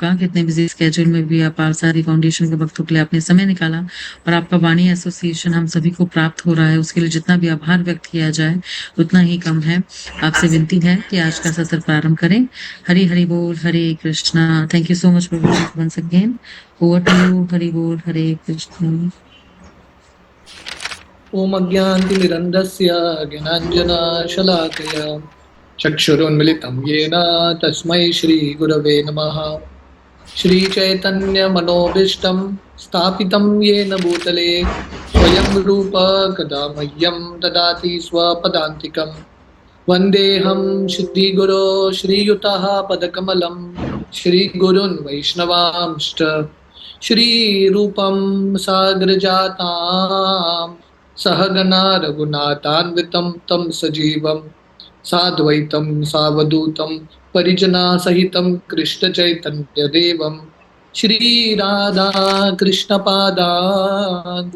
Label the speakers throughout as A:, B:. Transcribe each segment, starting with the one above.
A: आपका, कितने busy schedule में भी आप आरसारी फाउंडेशन के भक्तों के लिए आपने समय निकाला और आपका वाणी एसोसिएशन हम सभी को प्राप्त हो रहा है, उसके लिए जितना भी आभार व्यक्त किया जाए उतना ही कम है। आपसे विनती है कि आज का सत्र प्रारंभ करें। हरि हरि बोल, Hare Krishna. Thank you so much प्रभु जी once again. Over to you. Hari बोल, हरे कृष्णा।
B: ओम अज्ञानतिमिरन्धस्य ज्ञानाञ्जनशलाकया चक्षुरुन्मिलितं येन तस्मै श्रीगुरवे नमः। श्रीचैतन्यमनोभीष्टं स्थापितं येन भूतले स्वयं रूप कदा मह्यं ददाति स्वपदान्तिकं। वन्देऽहं श्रीगुरो श्रीयुतः पदकमलं श्रीगुरुन् वैष्णवांश्च श्रीरूपं साग्रजातां सहगना रघुनाथान्वितं तं सजीवं साद्वैतं सावधूतं परिजनासहितं कृष्णचैतन्यदेवं श्रीराधा कृष्णपादान्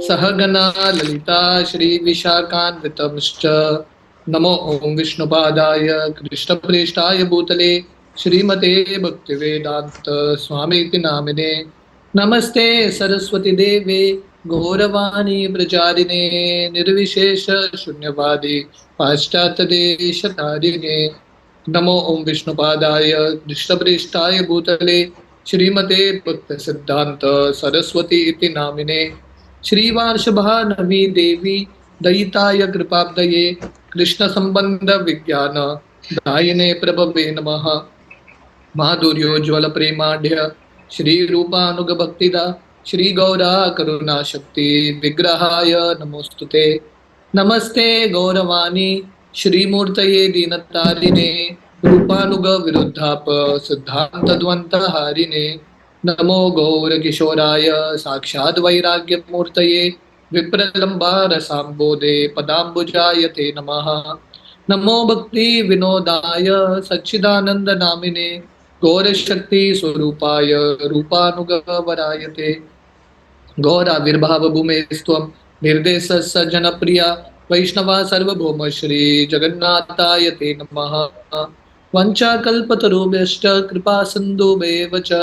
B: सहगना ललिता श्रीविशाखान्वितंश्च। नमो ओं विष्णुपादाय कृष्णप्रेष्ठाय भूतले श्रीमते भक्तिवेदांत स्वामीति नामिने। नमस्ते सरस्वती देवे गौरवाणी प्रचारिणे निर्विशेष शून्यवादी पाश्चात्यदेशतारिणे। नमो ओं विष्णुपादाय कृष्णप्रेष्ठाय भूतले श्रीमते भक्तिसिद्धान्त सरस्वती इति नामिने। श्रीवार्षभानवी देवी दयिताय कृपाब्दये कृष्ण संबंध विज्ञान दायिने प्रभवे नमः। माधुर्योज्वल प्रेमाढ्य श्री रूपानुग भक्तिदा श्री गौरा करुणा शक्ति विग्रहाय नमोस्तुते। नमस्ते गौरवाणी श्रीमूर्तये दीनतारिणे रूपानुग विरुद्धाप सिद्धांत द्वंत हारिणे। नमो गौर किशोराय साक्षात् वैराग्य मूर्तये विप्रलंबार सांबोधे पदाम्बुजाय ते नमः। नमो भक्ति विनोदाय सच्चिदानंद नामिने गौर शक्ति स्वरूपाय रूपानुगवराय ते। गौराविर्भाव भूमेस्त्वं निर्देश सज्जन प्रिया वैष्णवा सर्वभौम श्री जगन्नाथाय ते नमः। वंचाकल्पतरुभ्यश्च कृपा सिन्धुभ्येव च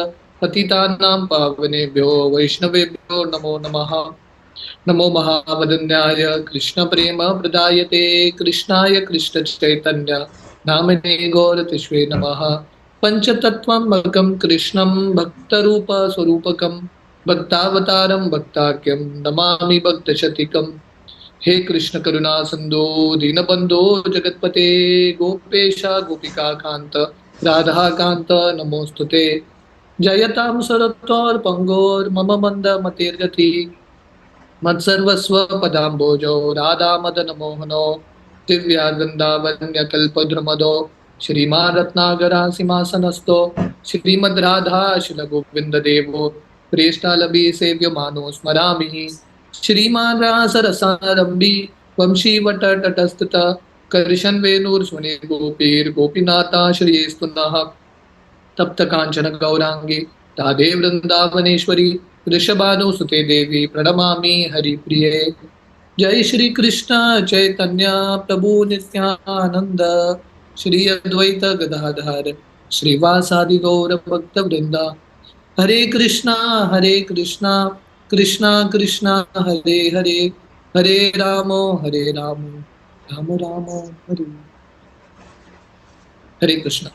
B: पतितानां पावनेभ्यो वैष्णवेभ्यो नमो नमः। नमो महावदन्याय कृष्ण प्रेम प्रदायते कृष्णाय कृष्ण चैतन्य नामिने गौरतिष्वे नमः। पंचतत्त्वमकं कृष्णं भक्तरूप स्वरूपकं भक्तावतारं भक्ताख्यं नमामि भक्तशतीकम्। हे कृष्ण करुणा सिंधु दीनबंधो जगतपते गोपेशा गोपिका कांत राधा कांत नमोस्तुते। जयतां सरत्वर पंगोर मम मंद मतिर्गति मत्सर्वस्व पदाम्बोजो राधा मदन मोहनो दिव्या वृंदावन्य कल्पद्रुमदो श्रीमान रत्नागरा सिंहासनस्थो श्रीमद् राधा शिल गोविंद देवो प्रेष्ठालभि सेव्य मानो स्मरामि। श्रीमान रासरसारंभी वंशीवट तटस्थित कर्शन वेणुर्स्वने गोपीर गोपीनाथा श्रीस्तु नः। तप्त कांचन गौरांगी राधे वृंदावनेश्वरी वृषभानुसुते देवी प्रणमामि हरिप्रिये। जय श्री कृष्ण चैतन्य प्रभु नित्यानंद श्री अद्वैत गदाधर श्रीवासादि गौर भक्त वृंदा। हरे कृष्णा कृष्णा कृष्णा हरे हरे हरे राम राम राम हरे हरे कृष्णा।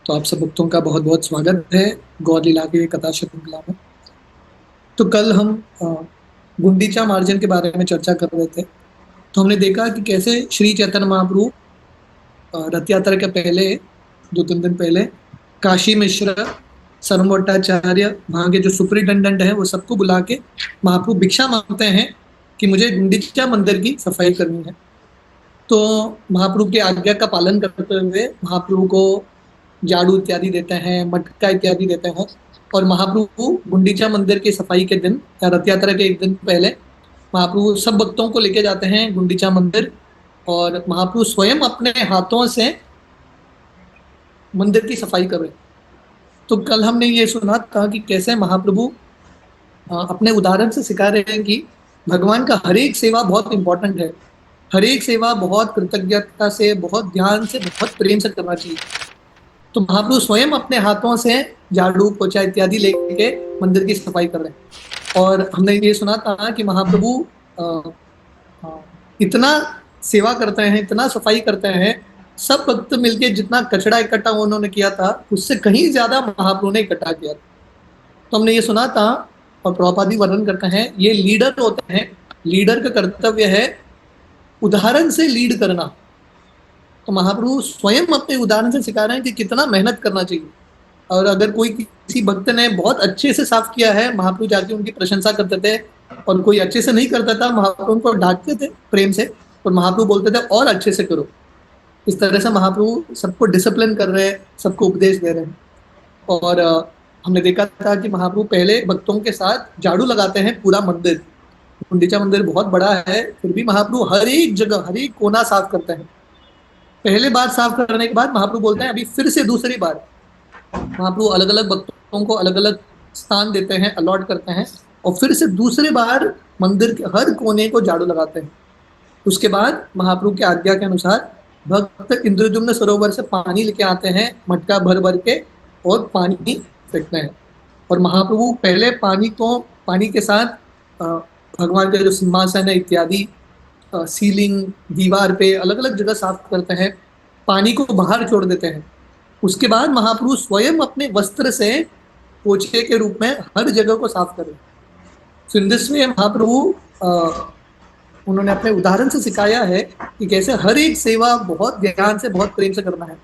B: तो आप सब भक्तों का बहुत बहुत स्वागत है गौर लीला के कथा श्रृंखला में। तो कल हम गुंडीचा मार्जन के बारे में चर्चा कर रहे थे। तो हमने देखा कि कैसे श्री चैतन्य महाप्रभु रथ यात्रा के पहले 2-3 दिन पहले काशी मिश्र सरम भट्टाचार्य वहां के जो सुपरिटेंडेंट है वो सबको बुला के महाप्रभु भिक्षा मांगते हैं कि मुझे गुंडीचा मंदिर की सफाई करनी है। तो महाप्रभु की आज्ञा का पालन करते हुए महाप्रभु को झाड़ू इत्यादि देते हैं, मटका इत्यादि देते हैं और महाप्रभु गुंडीचा मंदिर की सफाई के दिन या रथ यात्रा के एक दिन पहले महाप्रभु सब भक्तों को लेके जाते हैं गुंडीचा मंदिर और महाप्रभु स्वयं अपने हाथों से मंदिर की सफाई कर रहे। तो कल हमने ये सुना था कि कैसे महाप्रभु अपने उदाहरण से सिखा रहे हैं कि भगवान का हर एक सेवा बहुत इंपॉर्टेंट है, हर एक सेवा बहुत कृतज्ञता से, बहुत ध्यान से, बहुत प्रेम से करना चाहिए। तो महाप्रभु स्वयं अपने हाथों से झाड़ू पोछा इत्यादि लेके मंदिर की सफाई कर रहे हैं। और हमने ये सुना था कि महाप्रभु अ, इतना सेवा करते हैं, इतना सफाई करते हैं, सब भक्त मिलके जितना कचरा इकट्ठा उन्होंने किया था उससे कहीं ज्यादा महाप्रभु ने इकट्ठा किया था। तो हमने ये सुना था, और प्रभुपाद भी वर्णन करते हैं, ये लीडर होते हैं, लीडर का कर्तव्य है उदाहरण से लीड करना। तो महाप्रभु स्वयं अपने उदाहरण से सिखा रहे हैं कि कितना मेहनत करना चाहिए। और अगर कोई किसी भक्त ने बहुत अच्छे से साफ किया है, महाप्रभु जाके उनकी प्रशंसा करते थे, और कोई अच्छे से नहीं करता था, महाप्रभु उनको डांटते थे प्रेम से, और महाप्रभु बोलते थे और अच्छे से करो। इस तरह से महाप्रभु सबको डिसिप्लिन कर रहे हैं, सबको उपदेश दे रहे हैं। और हमने देखा था कि महाप्रभु पहले भक्तों के साथ झाड़ू लगाते हैं पूरा मंदिर। गुंडीचा मंदिर बहुत बड़ा है, फिर भी महाप्रभु हर एक जगह, हर एक कोना साफ करते हैं। पहले बार साफ करने के बाद महाप्रभु बोलते हैं अभी फिर से दूसरी बार। महाप्रभु अलग अलग भक्तों को अलग अलग स्थान देते हैं, अलॉट करते हैं, और फिर से दूसरी बार मंदिर के हर कोने को झाड़ू लगाते हैं। उसके बाद महाप्रभु की आज्ञा के अनुसार भक्त इंद्रद्युम्न सरोवर से पानी लेके आते हैं, मटका भर भर के, और पानी फेंकते हैं। और महाप्रभु पहले पानी के साथ भगवान के जो सिंहासन है इत्यादि, सीलिंग, दीवार पे अलग अलग जगह साफ करते हैं, पानी को बाहर छोड़ देते हैं। उसके बाद महाप्रभु स्वयं अपने वस्त्र से पोछे के रूप में हर जगह को साफ करें। So in this way महाप्रभु उन्होंने अपने उदाहरण से सिखाया है कि कैसे हर एक सेवा बहुत ध्यान से, बहुत प्रेम से करना है।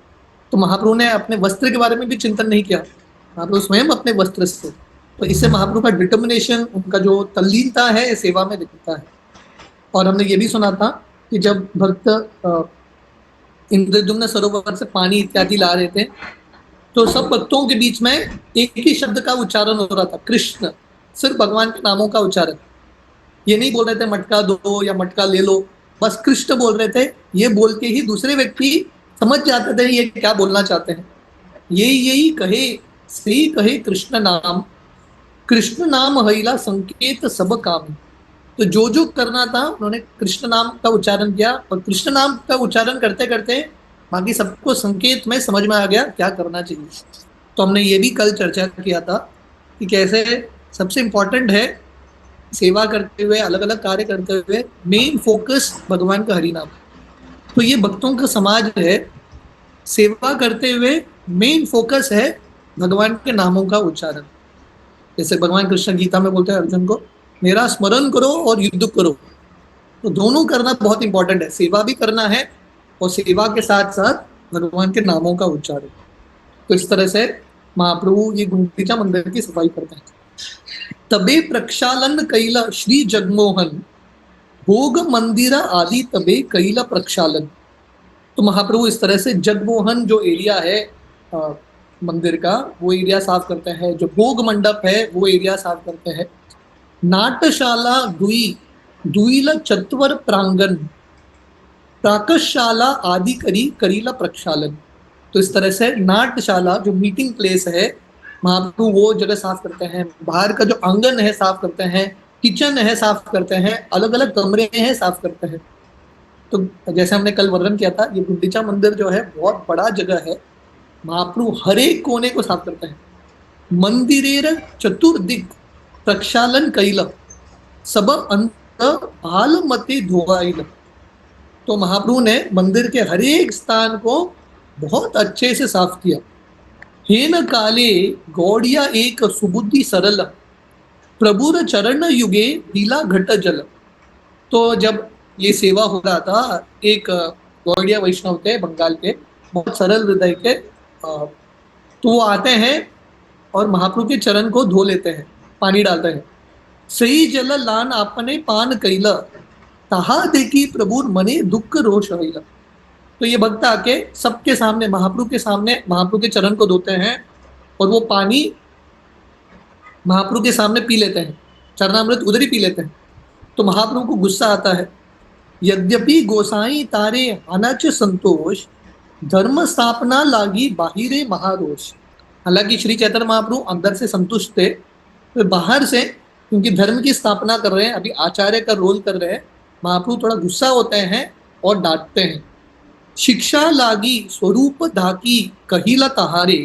B: तो महाप्रभु ने अपने वस्त्र के बारे में भी चिंतन नहीं किया, महाप्रभु स्वयं अपने वस्त्र से। तो इससे महाप्रभु का डिटर्मिनेशन, उनका जो तल्लीनता है सेवा में दिखता है। और हमने ये भी सुना था कि जब भक्त इंद्रद्युम्न सरोवर से पानी इत्यादि ला रहे थे, तो सब भक्तों के बीच में एक ही शब्द का उच्चारण हो रहा था, कृष्ण, सिर्फ भगवान के नामों का उच्चारण। ये नहीं बोल रहे थे मटका दो या मटका ले लो, बस कृष्ण बोल रहे थे। ये बोल के ही दूसरे व्यक्ति समझ जाते थे ये क्या बोलना चाहते हैं। यही कहे श्री कहे कृष्ण नाम, कृष्ण नाम हईला संकेत सब काम। तो जो करना था उन्होंने कृष्ण नाम का उच्चारण किया, और कृष्ण नाम का उच्चारण करते करते बाकी सबको संकेत में समझ में आ गया क्या करना चाहिए। तो हमने ये भी कल चर्चा किया था कि कैसे सबसे इम्पोर्टेंट है सेवा करते हुए, अलग अलग कार्य करते हुए मेन फोकस भगवान का हरि नाम। तो ये भक्तों का समाज है, सेवा करते हुए मेन फोकस है भगवान के नामों का उच्चारण। जैसे भगवान कृष्ण गीता में बोलते हैं अर्जुन को, मेरा स्मरण करो और युद्ध करो। तो दोनों करना बहुत इंपॉर्टेंट है, सेवा भी करना है और सेवा के साथ साथ भगवान के नामों का उच्चारण। तो इस तरह से महाप्रभु ये गुंडीचा मंदिर की सफाई करते हैं। तबे प्रक्षालन कैला श्री जगमोहन, भोग मंदिर आदि तबे कैला प्रक्षालन। तो महाप्रभु इस तरह से जगमोहन जो एरिया है मंदिर का, वो एरिया साफ करते हैं। जो भोग मंडप है वो एरिया साफ करते हैं। नाटशाला दुईला चत्वर प्रांगण, प्राकशाला आदि करीला प्रक्षालन। तो इस तरह से नाट्यशाला जो मीटिंग प्लेस है, महाप्रभु वो जगह साफ करते हैं। बाहर का जो आंगन है साफ करते हैं, किचन है साफ करते हैं, अलग अलग कमरे हैं साफ करते हैं। तो जैसे हमने कल वर्णन किया था, ये गुंडीचा मंदिर जो है बहुत बड़ा जगह है, महाप्रभु हर एक कोने को साफ करते हैं। मंदिरेर चतुर्दिक प्रक्षालन कैला, सब अंत आल मते धोआइल। तो महाप्रभु ने मंदिर के हर एक स्थान को बहुत अच्छे से साफ किया। हेन काले गौड़िया एक सुबुद्धि सरल, प्रभुर चरण युगे दिला घट जल। तो जब ये सेवा हो रहा था, एक गौड़िया वैष्णव थे बंगाल के, बहुत सरल हृदय के, तो वो आते हैं और महाप्रभु के चरण को धो लेते हैं, पानी डालते हैं। सही जल लान आपने पान कैला, तहा देखी प्रभु मने दुख रोष होइला। तो ये भक्त आके सबके सामने, महाप्रभु के सामने महाप्रभु के चरण को धोते हैं, और वो पानी महाप्रभु के सामने पी लेते हैं, चरणामृत उधर ही पी लेते हैं। तो महाप्रभु को गुस्सा आता है। यद्यपि गोसाई तारे अनच संतोष, धर्म स्थापना लागी बाहिरे महारोष। हालांकि श्री चैतन्य महाप्रभु अंदर से संतुष्ट थे, तो बाहर से क्योंकि धर्म की स्थापना कर रहे हैं, अभी आचार्य का रोल कर रहे हैं, महाप्रभु थोड़ा गुस्सा होते हैं और डांटते हैं। शिक्षा लागी स्वरूप धाकी कहिला तहारे,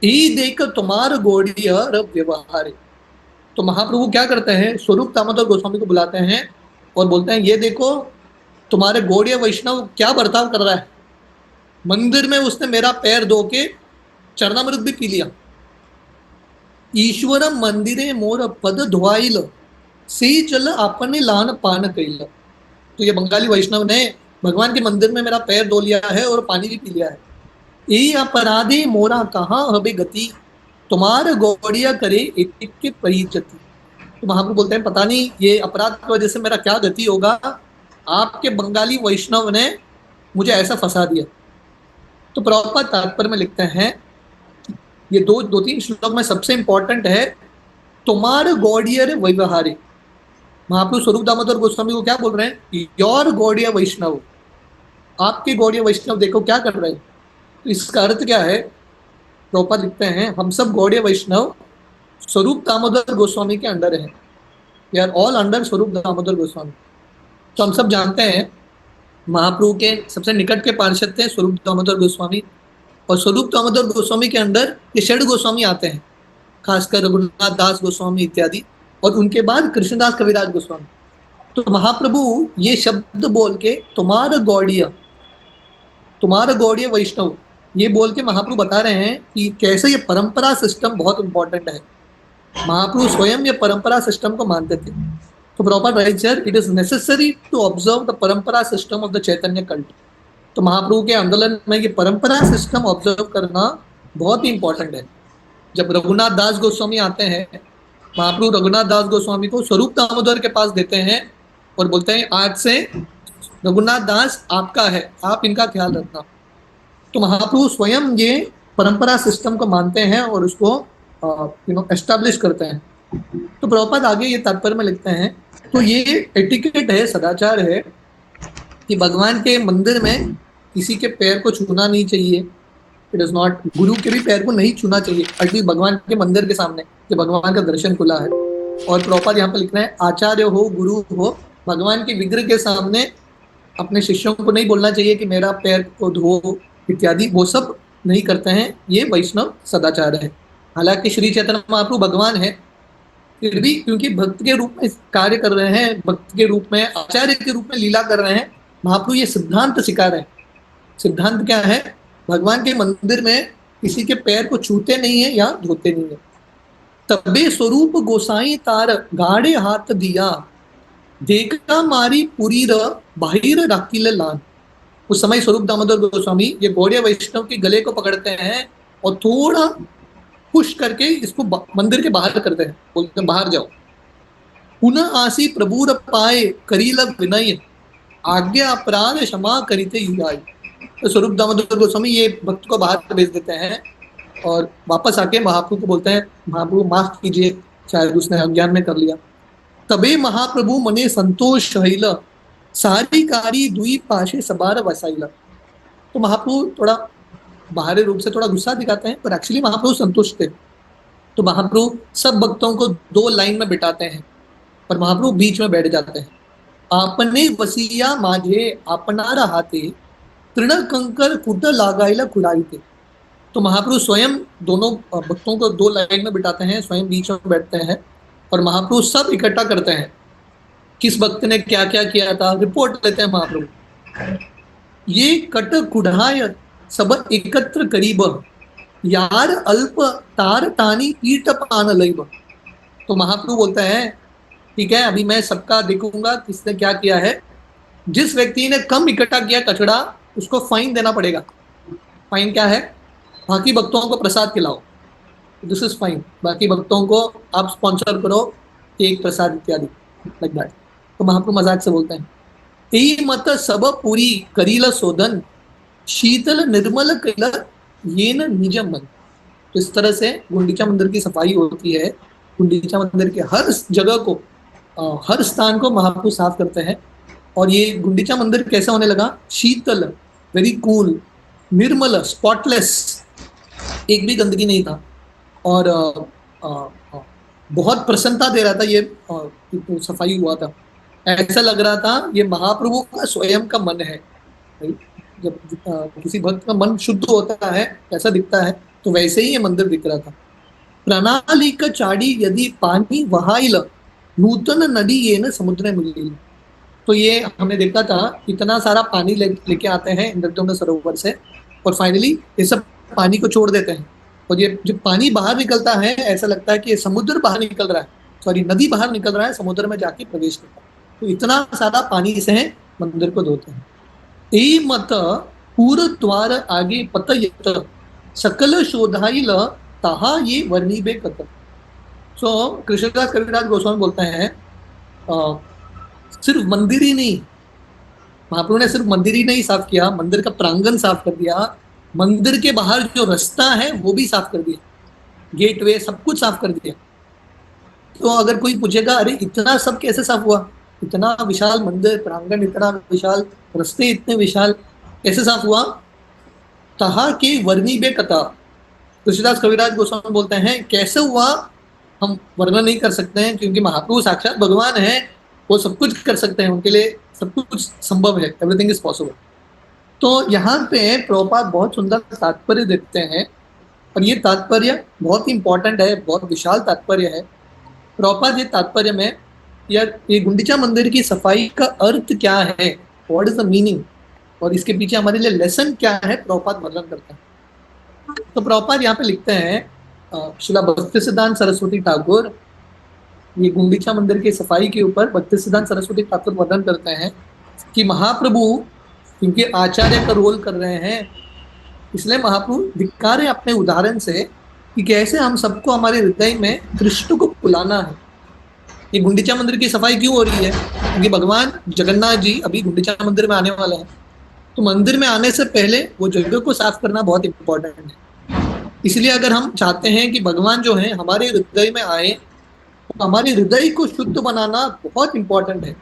B: ई देख तुम्हार गोड़िया रब व्यवहारे। तो महाप्रभु क्या करते हैं, स्वरूप दामोदर गोस्वामी को बुलाते हैं और बोलते हैं, ये देखो तुम्हारे गौड़ीय वैष्णव क्या बर्ताव कर रहा है। मंदिर में उसने मेरा पैर धो के चरणामृत भी पी लिया। ईश्वर मंदिरे मोर पद धोआइल, से जल अपने लान पान कैल। तो ये बंगाली वैष्णव ने भगवान के मंदिर में मेरा पैर धो लिया है और पानी भी पी लिया है। ये अपराधी मोरा कहाँ हबे गति, तुम्हार गौड़िया करे एक एक के परिचति। तो महाप्रभु बोलते हैं, पता नहीं ये अपराध की वजह से मेरा क्या गति होगा, आपके बंगाली वैष्णव ने मुझे ऐसा फंसा दिया। तो प्रभुपाद तात्पर्य में लिखते हैं, ये दो तीन श्लोक में सबसे इंपॉर्टेंट है, तुम्हार गौड़ियर व्यवहारे। महाप्रभु स्वरूप दामोदर गोस्वामी को क्या बोल रहे हैं, योर गौड़ीय वैष्णव, आपके गौड़ीय वैष्णव देखो क्या कर रहे हैं। तो इसका अर्थ क्या है, प्रभुपाद लिखते हैं, हम सब गौड़ीय वैष्णव स्वरूप दामोदर गोस्वामी के अंडर हैं। वी आर ऑल अंडर स्वरूप दामोदर गोस्वामी। तो हम सब जानते हैं महाप्रभु के सबसे निकट के पार्षद थे स्वरूप दामोदर गोस्वामी, और स्वरूप दामोदर गोस्वामी के अंदर ये षड गोस्वामी आते हैं, खासकर रघुनाथ दास गोस्वामी इत्यादि, और उनके बाद कृष्णदास कविराज गोस्वामी। तो महाप्रभु ये शब्द बोल के तुम्हारा गौड़ीय वैष्णव, ये बोल के महाप्रभु बता रहे हैं कि कैसे ये परंपरा सिस्टम बहुत इंपॉर्टेंट है। महाप्रभु स्वयं ये परंपरा सिस्टम को मानते थे। तो proper right sir, it is necessary to observe the परंपरा system of the Chaitanya cult. तो महाप्रभु के आंदोलन में ये परंपरा सिस्टम ऑब्जर्व करना बहुत ही इंपॉर्टेंट है। जब रघुनाथ दास गोस्वामी आते हैं, महाप्रभु रघुनाथ दास गोस्वामी को स्वरूप दामोदर के पास देते हैं और बोलते हैं, आज से रघुनाथ दास आपका है, आप इनका ख्याल रखना। तो महाप्रभु स्वयं ये परंपरा सिस्टम को मानते हैं और उसको एस्टैब्लिश करते हैं। तो प्रभुपाद आगे ये तात्पर्य में लिखते हैं, तो ये एटिकेट है, सदाचार है कि भगवान के मंदिर में किसी के पैर को छूना नहीं चाहिए। इट इज नॉट, गुरु के भी पैर को नहीं छूना चाहिए, एटलीस्ट भगवान के मंदिर के सामने, कि भगवान का दर्शन खुला है। और प्रभुपाद यहाँ पर लिख रहे हैं, आचार्य हो गुरु हो, भगवान के विग्रह के सामने अपने शिष्यों को नहीं बोलना चाहिए कि मेरा पैर को धो इत्यादि, वो सब नहीं करते हैं। ये वैष्णव सदाचार है। हालांकि श्री चैतन्य महाप्रभु भगवान है, फिर भी क्योंकि भक्त के रूप में कार्य कर रहे हैं, भक्त के रूप में, आचार्य के रूप में लीला कर रहे हैं, महाप्रभु ये सिद्धांत सिखा रहे हैं। सिद्धांत क्या है, भगवान के मंदिर में किसी के पैर को छूते नहीं है या धोते नहीं है। तबे स्वरूप गोसाई तार गाड़े हाथ दिया, देखा मारी पुरी र बाहिर राखिल लान। उस समय स्वरूप दामोदर गोस्वामी ये गौड़ीय वैष्णव के गले को पकड़ते हैं और थोड़ा पुश करके इसको मंदिर के बाहर करते हैं, बोलते हैं बाहर जाओ। पुनः आसी प्रभुर पाए करील विनय, आज्ञा अपराध क्षमा करीते युगाई। तो स्वरूप दामोदर गोस्वामी ये भक्त को बाहर भेज देते हैं और वापस आके महाप्रभु को बोलते हैं, महाप्रभु माफ कीजिए, शायद उसने अज्ञान में कर लिया। तबे महाप्रभु मने संतोष हईल, सारी कारी दुई पाशे सबार वसाइला। तो महाप्रभु थोड़ा बाहरी रूप से थोड़ा गुस्सा दिखाते हैं, पर एक्चुअली महाप्रभु संतुष्ट थे। तो महाप्रभु सब भक्तों को दो लाइन में बिठाते हैं, पर महाप्रभु बीच में बैठ जाते हैं। आपने वसिया माझे अपनारा हाथे, तृण कंकर कुट लागाइला खुड़ाई थे। तो महाप्रभु स्वयं दोनों भक्तों को दो लाइन में बिठाते हैं, स्वयं बीच में बैठते हैं और महाप्रभु सब इकट्ठा करते हैं, किस भक्त ने क्या क्या किया था, रिपोर्ट लेते हैं महाप्रभु। ये कट कुढ़ाय सब एकत्र करीब, यार अल्प तार तानी पीठ पान लईब। तो महाप्रभु बोलते हैं, ठीक है, अभी मैं सबका देखूंगा किसने क्या किया है। जिस व्यक्ति ने कम इकट्ठा किया कचड़ा, उसको फाइन देना पड़ेगा। फाइन क्या है, बाकी भक्तों को प्रसाद खिलाओ, दिस इज फाइन। बाकी भक्तों को आप स्पॉन्सर करो, केक प्रसाद इत्यादि, लाइक दैट। तो महाप्रभु मजाक से बोलते हैं, यही मत सब पूरी करील शोधन, शीतल निर्मल कैल ये न निज मन। तो इस तरह से गुंडीचा मंदिर की सफाई होती है। गुंडीचा मंदिर के हर जगह को, हर स्थान को महाप्रभु साफ करते हैं। और ये गुंडीचा मंदिर कैसा होने लगा, शीतल, वेरी कूल, निर्मल, स्पॉटलेस, एक भी गंदगी नहीं था, और बहुत प्रसन्नता दे रहा था। ये सफाई हुआ था, ऐसा लग रहा था ये महाप्रभु का स्वयं का मन है। जब किसी भक्त का मन शुद्ध होता है, कैसा दिखता है, तो वैसे ही ये मंदिर दिख रहा था। प्रणालिक चाड़ी यदि पानी वहाइल नूतन नदी ये न समुद्र मिली। तो ये हमने देखा था, इतना सारा पानी लेके आते हैं इंद्रद्युम्न सरोवर से, और फाइनली ये सब पानी को छोड़ देते हैं, और ये जब पानी बाहर निकलता है ऐसा लगता है कि ये समुद्र बाहर निकल रहा है, सॉरी नदी बाहर निकल रहा है, समुद्र में जाके प्रवेश करता है। तो इतना सारा पानी से मंदिर को धोते हैं। ए मत पूर द्वार आगे पतयत सकल शोधाइल तहा ये वर्णिबे कत। सो कृष्णदास कविराज गोस्वामी बोलते हैं, सिर्फ मंदिर ही नहीं, महाप्रभु ने सिर्फ मंदिर ही नहीं साफ किया, मंदिर का प्रांगण साफ कर दिया, मंदिर के बाहर जो रास्ता है वो भी साफ कर दिया, गेट वे सब कुछ साफ कर दिया। तो अगर कोई पूछेगा अरे इतना सब कैसे साफ हुआ, इतना विशाल मंदिर प्रांगण, इतना विशाल रास्ते, इतने विशाल कैसे साफ हुआ? तहा के वर्णिबे कथा। तुलसीदास कविराज गोस्वामी बोलते हैं कैसे हुआ हम वर्णन नहीं कर सकते हैं, क्योंकि महाप्रभु साक्षात भगवान है, वो सब कुछ कर सकते हैं, उनके लिए सब कुछ संभव है, एवरीथिंग इज पॉसिबल। तो यहाँ पे प्रभुपाद बहुत सुंदर तात्पर्य देते हैं, और ये तात्पर्य बहुत ही इंपॉर्टेंट है, बहुत विशाल तात्पर्य है। प्रभुपाद ये तात्पर्य में ये गुंडीचा मंदिर की सफाई का अर्थ क्या है, व्हाट इज द मीनिंग, और इसके पीछे हमारे लिए लेसन क्या है, प्रभुपाद वर्णन करते हैं। तो प्रभुपाद यहाँ पे लिखते हैं, श्रीला भक्तिसिद्धांत सरस्वती ठाकुर ये गुंडीचा मंदिर की सफाई के ऊपर भक्तिसिद्धांत सरस्वती ठाकुर वर्णन करते हैं कि महाप्रभु क्योंकि आचार्य का रोल कर रहे हैं, इसलिए महाप्रभु दिखा रहे अपने उदाहरण से कि कैसे हम सबको हमारे हृदय में कृष्ण को बुलाना है। ये गुंडीचा मंदिर की सफाई क्यों हो रही है? क्योंकि भगवान जगन्नाथ जी अभी गुंडीचा मंदिर में आने वाले हैं, तो मंदिर में आने से पहले वो जगह को साफ करना बहुत इंपॉर्टेंट है। इसलिए अगर हम चाहते हैं कि भगवान जो है हमारे हृदय में आए, तो हमारे हृदय को शुद्ध बनाना बहुत इंपॉर्टेंट है,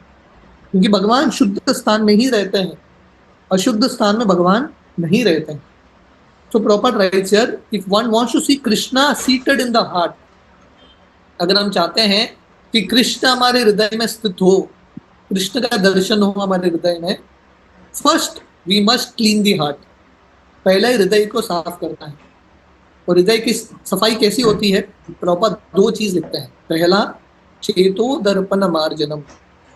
B: क्योंकि भगवान शुद्ध स्थान में ही रहते हैं, अशुद्ध स्थान में भगवान नहीं रहते हैं। So Prabhupada writes here, if one wants to see Krishna seated in the heart, अगर हम चाहते हैं कि कृष्ण हमारे हृदय में स्थित हो, कृष्ण का दर्शन हो हमारे हृदय में, first we must clean the heart. पहले हृदय को साफ करना है। और हृदय की सफाई कैसी होती है? प्रभुपाद दो चीज लिखते हैं। पहला, चेतो दर्पण मार्जनम,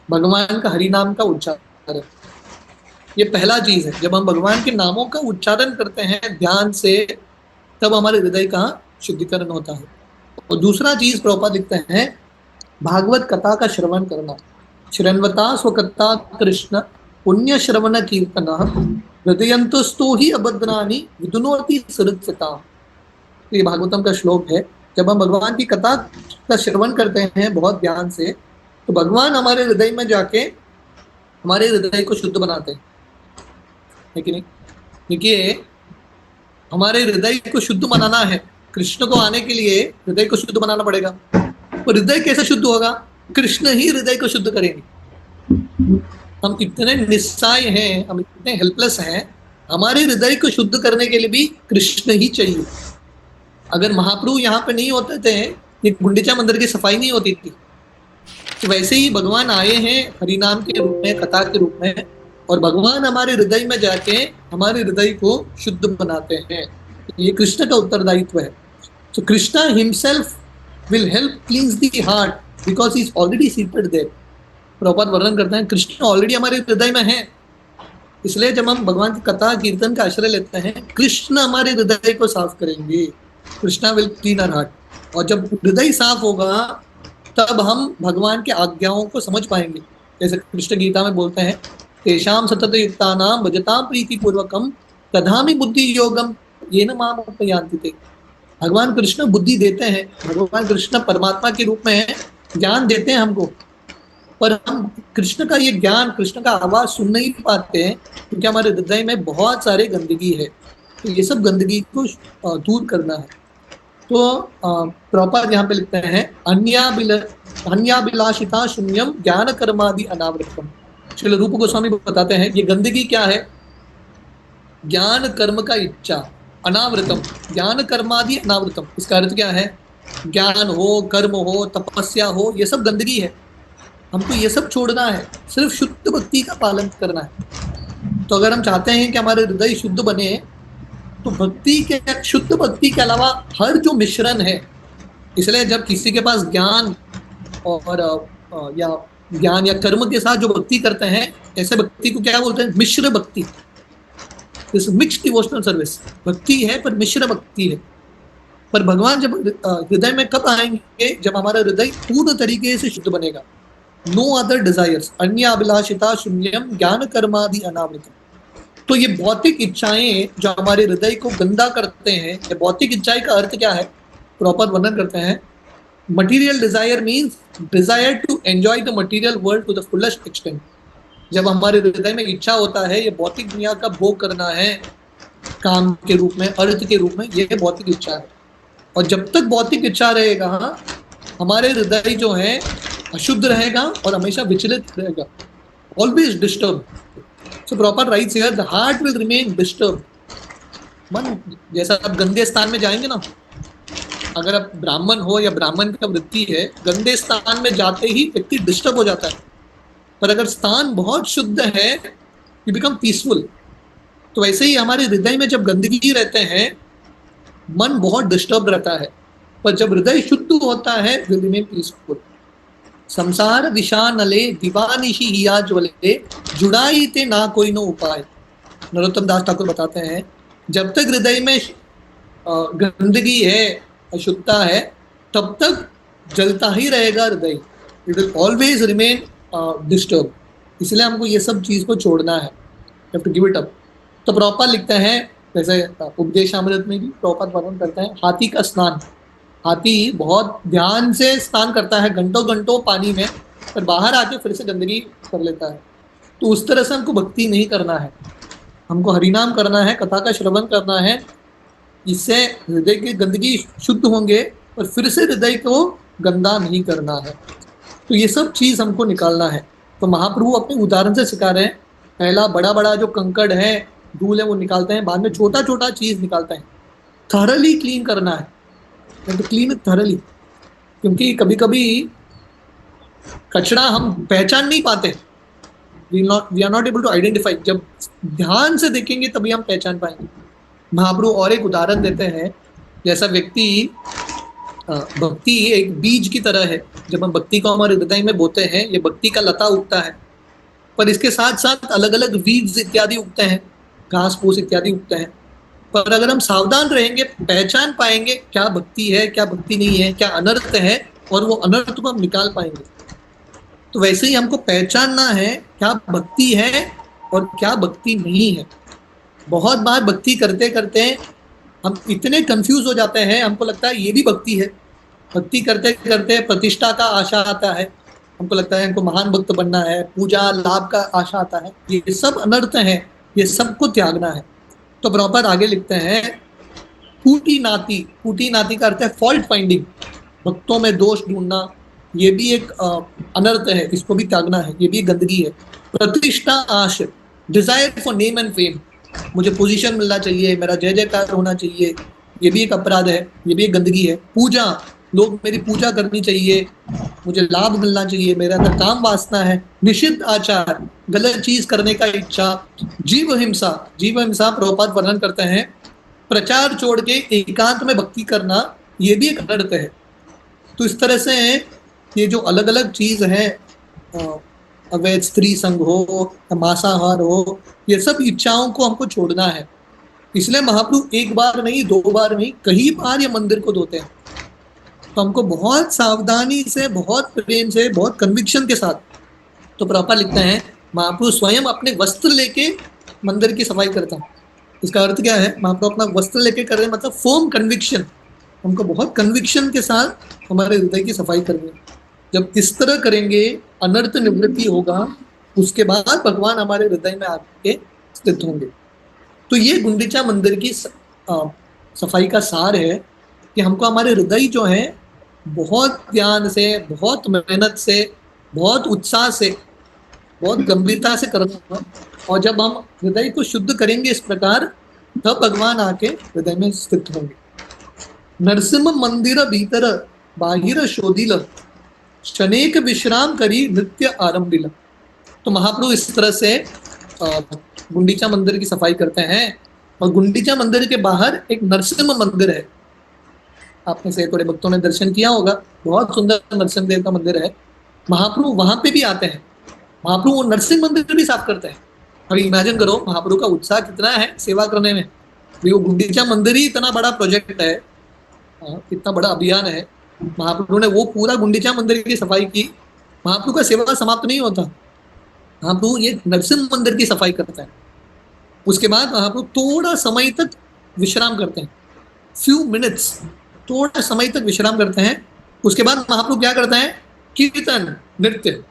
B: भगवान का हरि नाम का उच्चारण, ये पहला चीज है। जब हम भगवान के नामों का उच्चारण करते हैं ध्यान से, तब हमारे हृदय का शुद्धिकरण होता है। और दूसरा चीज प्रभुपाद लिखते हैं, भागवत कथा का श्रवण करना। श्रवणवता स्वकथा कृष्ण पुण्य श्रवण कीर्तन हृदयंतस्तो ही अभद्रानी विदुनोति सृज्यता। ये भागवतम का श्लोक है। जब हम भगवान की कथा का श्रवण करते हैं बहुत ध्यान से, तो भगवान हमारे हृदय में जाके हमारे हृदय को शुद्ध बनाते हैं, है कि नहीं? देखिए, हमारे हृदय को शुद्ध बनाना है, कृष्ण को आने के लिए हृदय को शुद्ध बनाना पड़ेगा। और हृदय कैसे शुद्ध होगा? कृष्ण ही हृदय को शुद्ध करेंगे। हम इतने निस्सहाय हैं, हम इतने हेल्पलेस हैं, हमारे हृदय को शुद्ध करने के लिए भी कृष्ण ही चाहिए। अगर महाप्रभु यहाँ पे नहीं होते थे, ये गुंडीचा मंदिर की सफाई नहीं होती थी। तो वैसे ही भगवान आए हैं हरिनाम के रूप में, कथा के रूप में, और भगवान हमारे हृदय में जाके हमारे हृदय को शुद्ध बनाते हैं। ये कृष्ण का उत्तरदायित्व है। So Krishna himself will help cleanse the heart because he is already seated there. Prabhupada वर्णन करते हैं कृष्ण ऑलरेडी हमारे हृदय में है, इसलिए जब हम भगवान की कथा कीर्तन का आश्रय लेते हैं, कृष्ण हमारे हृदय को साफ करेंगे। Krishna will clean our heart. और जब हृदय साफ होगा, तब हम भगवान के आज्ञाओं को समझ पाएंगे। जैसे कृष्ण गीता में बोलते हैं, तेषां सतत युक्तानां भजतां प्रीतिपूर्वकं तदामि बुद्धि योगम येन माम उपयान्ति ते। भगवान कृष्ण बुद्धि देते हैं, भगवान कृष्ण परमात्मा के रूप में ज्ञान देते हैं हमको, पर हम कृष्ण का ये ज्ञान, कृष्ण का आवाज सुन नहीं पाते हैं, क्योंकि हमारे हृदय में बहुत सारे गंदगी है। तो ये सब गंदगी को दूर करना है। तो प्रभुपाद यहाँ पे लिखते हैं, अन्याभिलाषिता शून्यम ज्ञान कर्मादि अनावृतम। श्रील रूप गोस्वामी बताते हैं ये गंदगी क्या है? ज्ञान कर्म का इच्छा, अनावृतम, ज्ञान कर्मादि अनावृतम। इसका अर्थ क्या है? ज्ञान हो, कर्म हो, तपस्या हो, ये सब गंदगी है। हमको ये सब छोड़ना है, सिर्फ शुद्ध भक्ति का पालन करना है। तो अगर हम चाहते हैं कि हमारे हृदय शुद्ध बने, तो भक्ति के, शुद्ध भक्ति के अलावा हर जो मिश्रण है, इसलिए जब किसी के पास ज्ञान और या ज्ञान या कर्म के साथ जो भक्ति करते हैं, ऐसे भक्ति को क्या बोलते हैं? मिश्र भक्ति। This mix devotional service. भक्ति है पर मिश्र भक्ति है। पर भगवान जब हृदय में कब आएंगे? जब हमारा हृदय पूर्ण तरीके से शुद्ध बनेगा। नो अदर डिजायर्स, अन्य अभिलाषिता शून्यम ज्ञान कर्मादि अनावृतम। तो ये भौतिक इच्छाएं जो हमारे हृदय को गंदा करते हैं, ये भौतिक इच्छाएं का अर्थ क्या है? प्रॉपर वर्णन करते हैं। Material desire means desire to enjoy the material world to the fullest extent. जब हमारे हृदय में इच्छा होता है ये भौतिक दुनिया का भोग करना है, काम के रूप में, अर्थ के रूप में, ये भौतिक इच्छा है। और जब तक भौतिक इच्छा रहेगा, हमारे हृदय जो है अशुद्ध रहेगा और हमेशा विचलित रहेगा, always disturb. So proper rights here, the heart will remain disturb. मन, जैसा आप गंदे स्थान में जाएंगे ना, अगर आप ब्राह्मण हो या ब्राह्मण का वृत्ति है, गंदे स्थान में जाते ही व्यक्ति डिस्टर्ब हो जाता है। पर अगर स्थान बहुत शुद्ध है, यू बिकम पीसफुल। तो वैसे ही हमारे हृदय में जब गंदगी रहते हैं, मन बहुत डिस्टर्ब रहता है। पर जब हृदय शुद्ध होता है, विल रिमेन पीसफुल। संसार विषानले दिवानिशी हिया ज्वले, जुड़ाई ते ना कोई नो उपाय। नरोत्तम दास ठाकुर बताते हैं, जब तक हृदय में गंदगी है, अशुद्धता है, तब तक जलता ही रहेगा हृदय। It will always remain disturb. इसलिए हमको ये सब चीज को छोड़ना है, have to give it up. तो प्रॉपर लिखते हैं, जैसे उपदेशामृत में भी प्रॉपर वर्णन करते हैं, हाथी का स्नान। हाथी बहुत ध्यान से स्नान करता है, घंटों घंटों पानी में, पर बाहर आके फिर से गंदगी कर लेता है। तो उस तरह से हमको भक्ति नहीं करना है, हमको हरिनाम करना है, कथा का श्रवण करना है। इससे हृदय की गंदगी शुद्ध होंगे, और फिर से हृदय को गंदा नहीं करना है। तो ये सब चीज हमको निकालना है। तो महाप्रभु अपने उदाहरण से सिखा रहे हैं। पहला बड़ा बड़ा जो कंकड़ है, धूल है, वो निकालते हैं, बाद में छोटा छोटा चीज निकालते हैं। थरली क्लीन करना है, तो क्लीन थरली। क्योंकि कभी कभी कचरा हम पहचान नहीं पाते, we are not able to identify. जब ध्यान से देखेंगे तभी हम पहचान पाएंगे। महाप्रभु और एक उदाहरण देते हैं, जैसा व्यक्ति, भक्ति एक बीज की तरह है। जब हम भक्ति को हमारे हृदय में बोते हैं, ये भक्ति का लता उगता है, पर इसके साथ साथ अलग अलग वीड्स इत्यादि उगते हैं, घास फूस इत्यादि उगते हैं। पर अगर हम सावधान रहेंगे, पहचान पाएंगे क्या भक्ति है, क्या भक्ति नहीं है, क्या अनर्थ है, और वो अनर्थ को हम निकाल पाएंगे। तो वैसे ही हमको पहचानना है क्या भक्ति है और क्या भक्ति नहीं है। बहुत बार भक्ति करते करते हम इतने कंफ्यूज हो जाते हैं, हमको लगता है ये भी भक्ति है। भक्ति करते करते प्रतिष्ठा का आशा आता है, हमको लगता है हमको महान भक्त बनना है, पूजा लाभ का आशा आता है। ये सब अनर्थ है, ये सबको त्यागना है। तो प्रॉपर आगे लिखते हैं, फूटी नाती। फूटी नाती का अर्थ है फॉल्ट फाइंडिंग, भक्तों में दोष ढूंढना। ये भी एक अनर्थ है, इसको भी त्यागना है, ये भी गंदगी है। प्रतिष्ठा आश, desire for name and fame, मुझे पोजीशन मिलना चाहिए, मेरा जय जयकार होना चाहिए, ये भी एक अपराध है, ये भी एक गंदगी है। पूजा, लोग मेरी पूजा करनी चाहिए, मुझे लाभ मिलना चाहिए, मेरे अंदर काम वासना है। निषिद्ध आचार, गलत चीज करने का इच्छा। जीव हिंसा, जीव हिंसा प्रभुपाद वर्णन करते हैं, प्रचार छोड़ के एकांत में भक्ति करना, ये भी एक अनर्थ है। तो इस तरह से ये जो अलग अलग चीज है, अवैध स्त्री संग हो, मांसाहार हो, ये सब इच्छाओं को हमको छोड़ना है। इसलिए महाप्रभु एक बार नहीं, दो बार नहीं, कई बार ये मंदिर को धोते हैं। तो हमको बहुत सावधानी से, बहुत प्रेम से, बहुत कन्विक्शन के साथ। तो प्रॉपर लिखते हैं, महाप्रभु स्वयं अपने वस्त्र लेके मंदिर की सफाई करता है। इसका अर्थ क्या है? महाप्रभु अपना वस्त्र लेके कर रहे हैं, मतलब फर्म कन्विक्शन। हमको बहुत कन्विक्शन के साथ हमारे हृदय की सफाई करनी है। जब इस तरह करेंगे, अनर्थ निवृत्ति होगा, उसके बाद भगवान हमारे हृदय में आके स्थित होंगे। तो ये गुंडीचा मंदिर की सफाई का सार है कि हमको हमारे हृदय जो है बहुत ध्यान से, बहुत मेहनत से, बहुत उत्साह से, बहुत गंभीरता से करना होगा। और जब हम हृदय को शुद्ध करेंगे इस प्रकार, तब भगवान आके हृदय में स्थित होंगे। नरसिंह मंदिर भीतर बाहिर शोधिल, शनेक विश्राम करी नृत्य आरंभिल। तो महाप्रभु इस तरह से गुंडीचा मंदिर की सफाई करते हैं। और गुंडीचा मंदिर के बाहर एक नरसिम्हा मंदिर है, आपने से थोड़े भक्तों ने दर्शन किया होगा, बहुत सुंदर नरसिंह देव का मंदिर है। महाप्रभु वहां पे भी आते हैं, महाप्रभु वो नरसिंह मंदिर भी साफ करते हैं। अभी इमेजिन करो महाप्रभु का उत्साह कितना है सेवा करने में। अभी वो गुंडीचा मंदिर ही इतना बड़ा प्रोजेक्ट है, इतना बड़ा अभियान है। महाप्रभु ने वो पूरा गुंडीचा मंदिर की सफाई की। महाप्रभु का सेवा समाप्त नहीं होता, महाप्रभु ये नरसिंह मंदिर की सफाई करता है। उसके बाद महाप्रभु थोड़ा समय तक विश्राम करते हैं, फ्यू मिनट्स, थोड़ा समय तक विश्राम करते हैं। उसके बाद महाप्रभु क्या करते हैं, कीर्तन, नृत्य।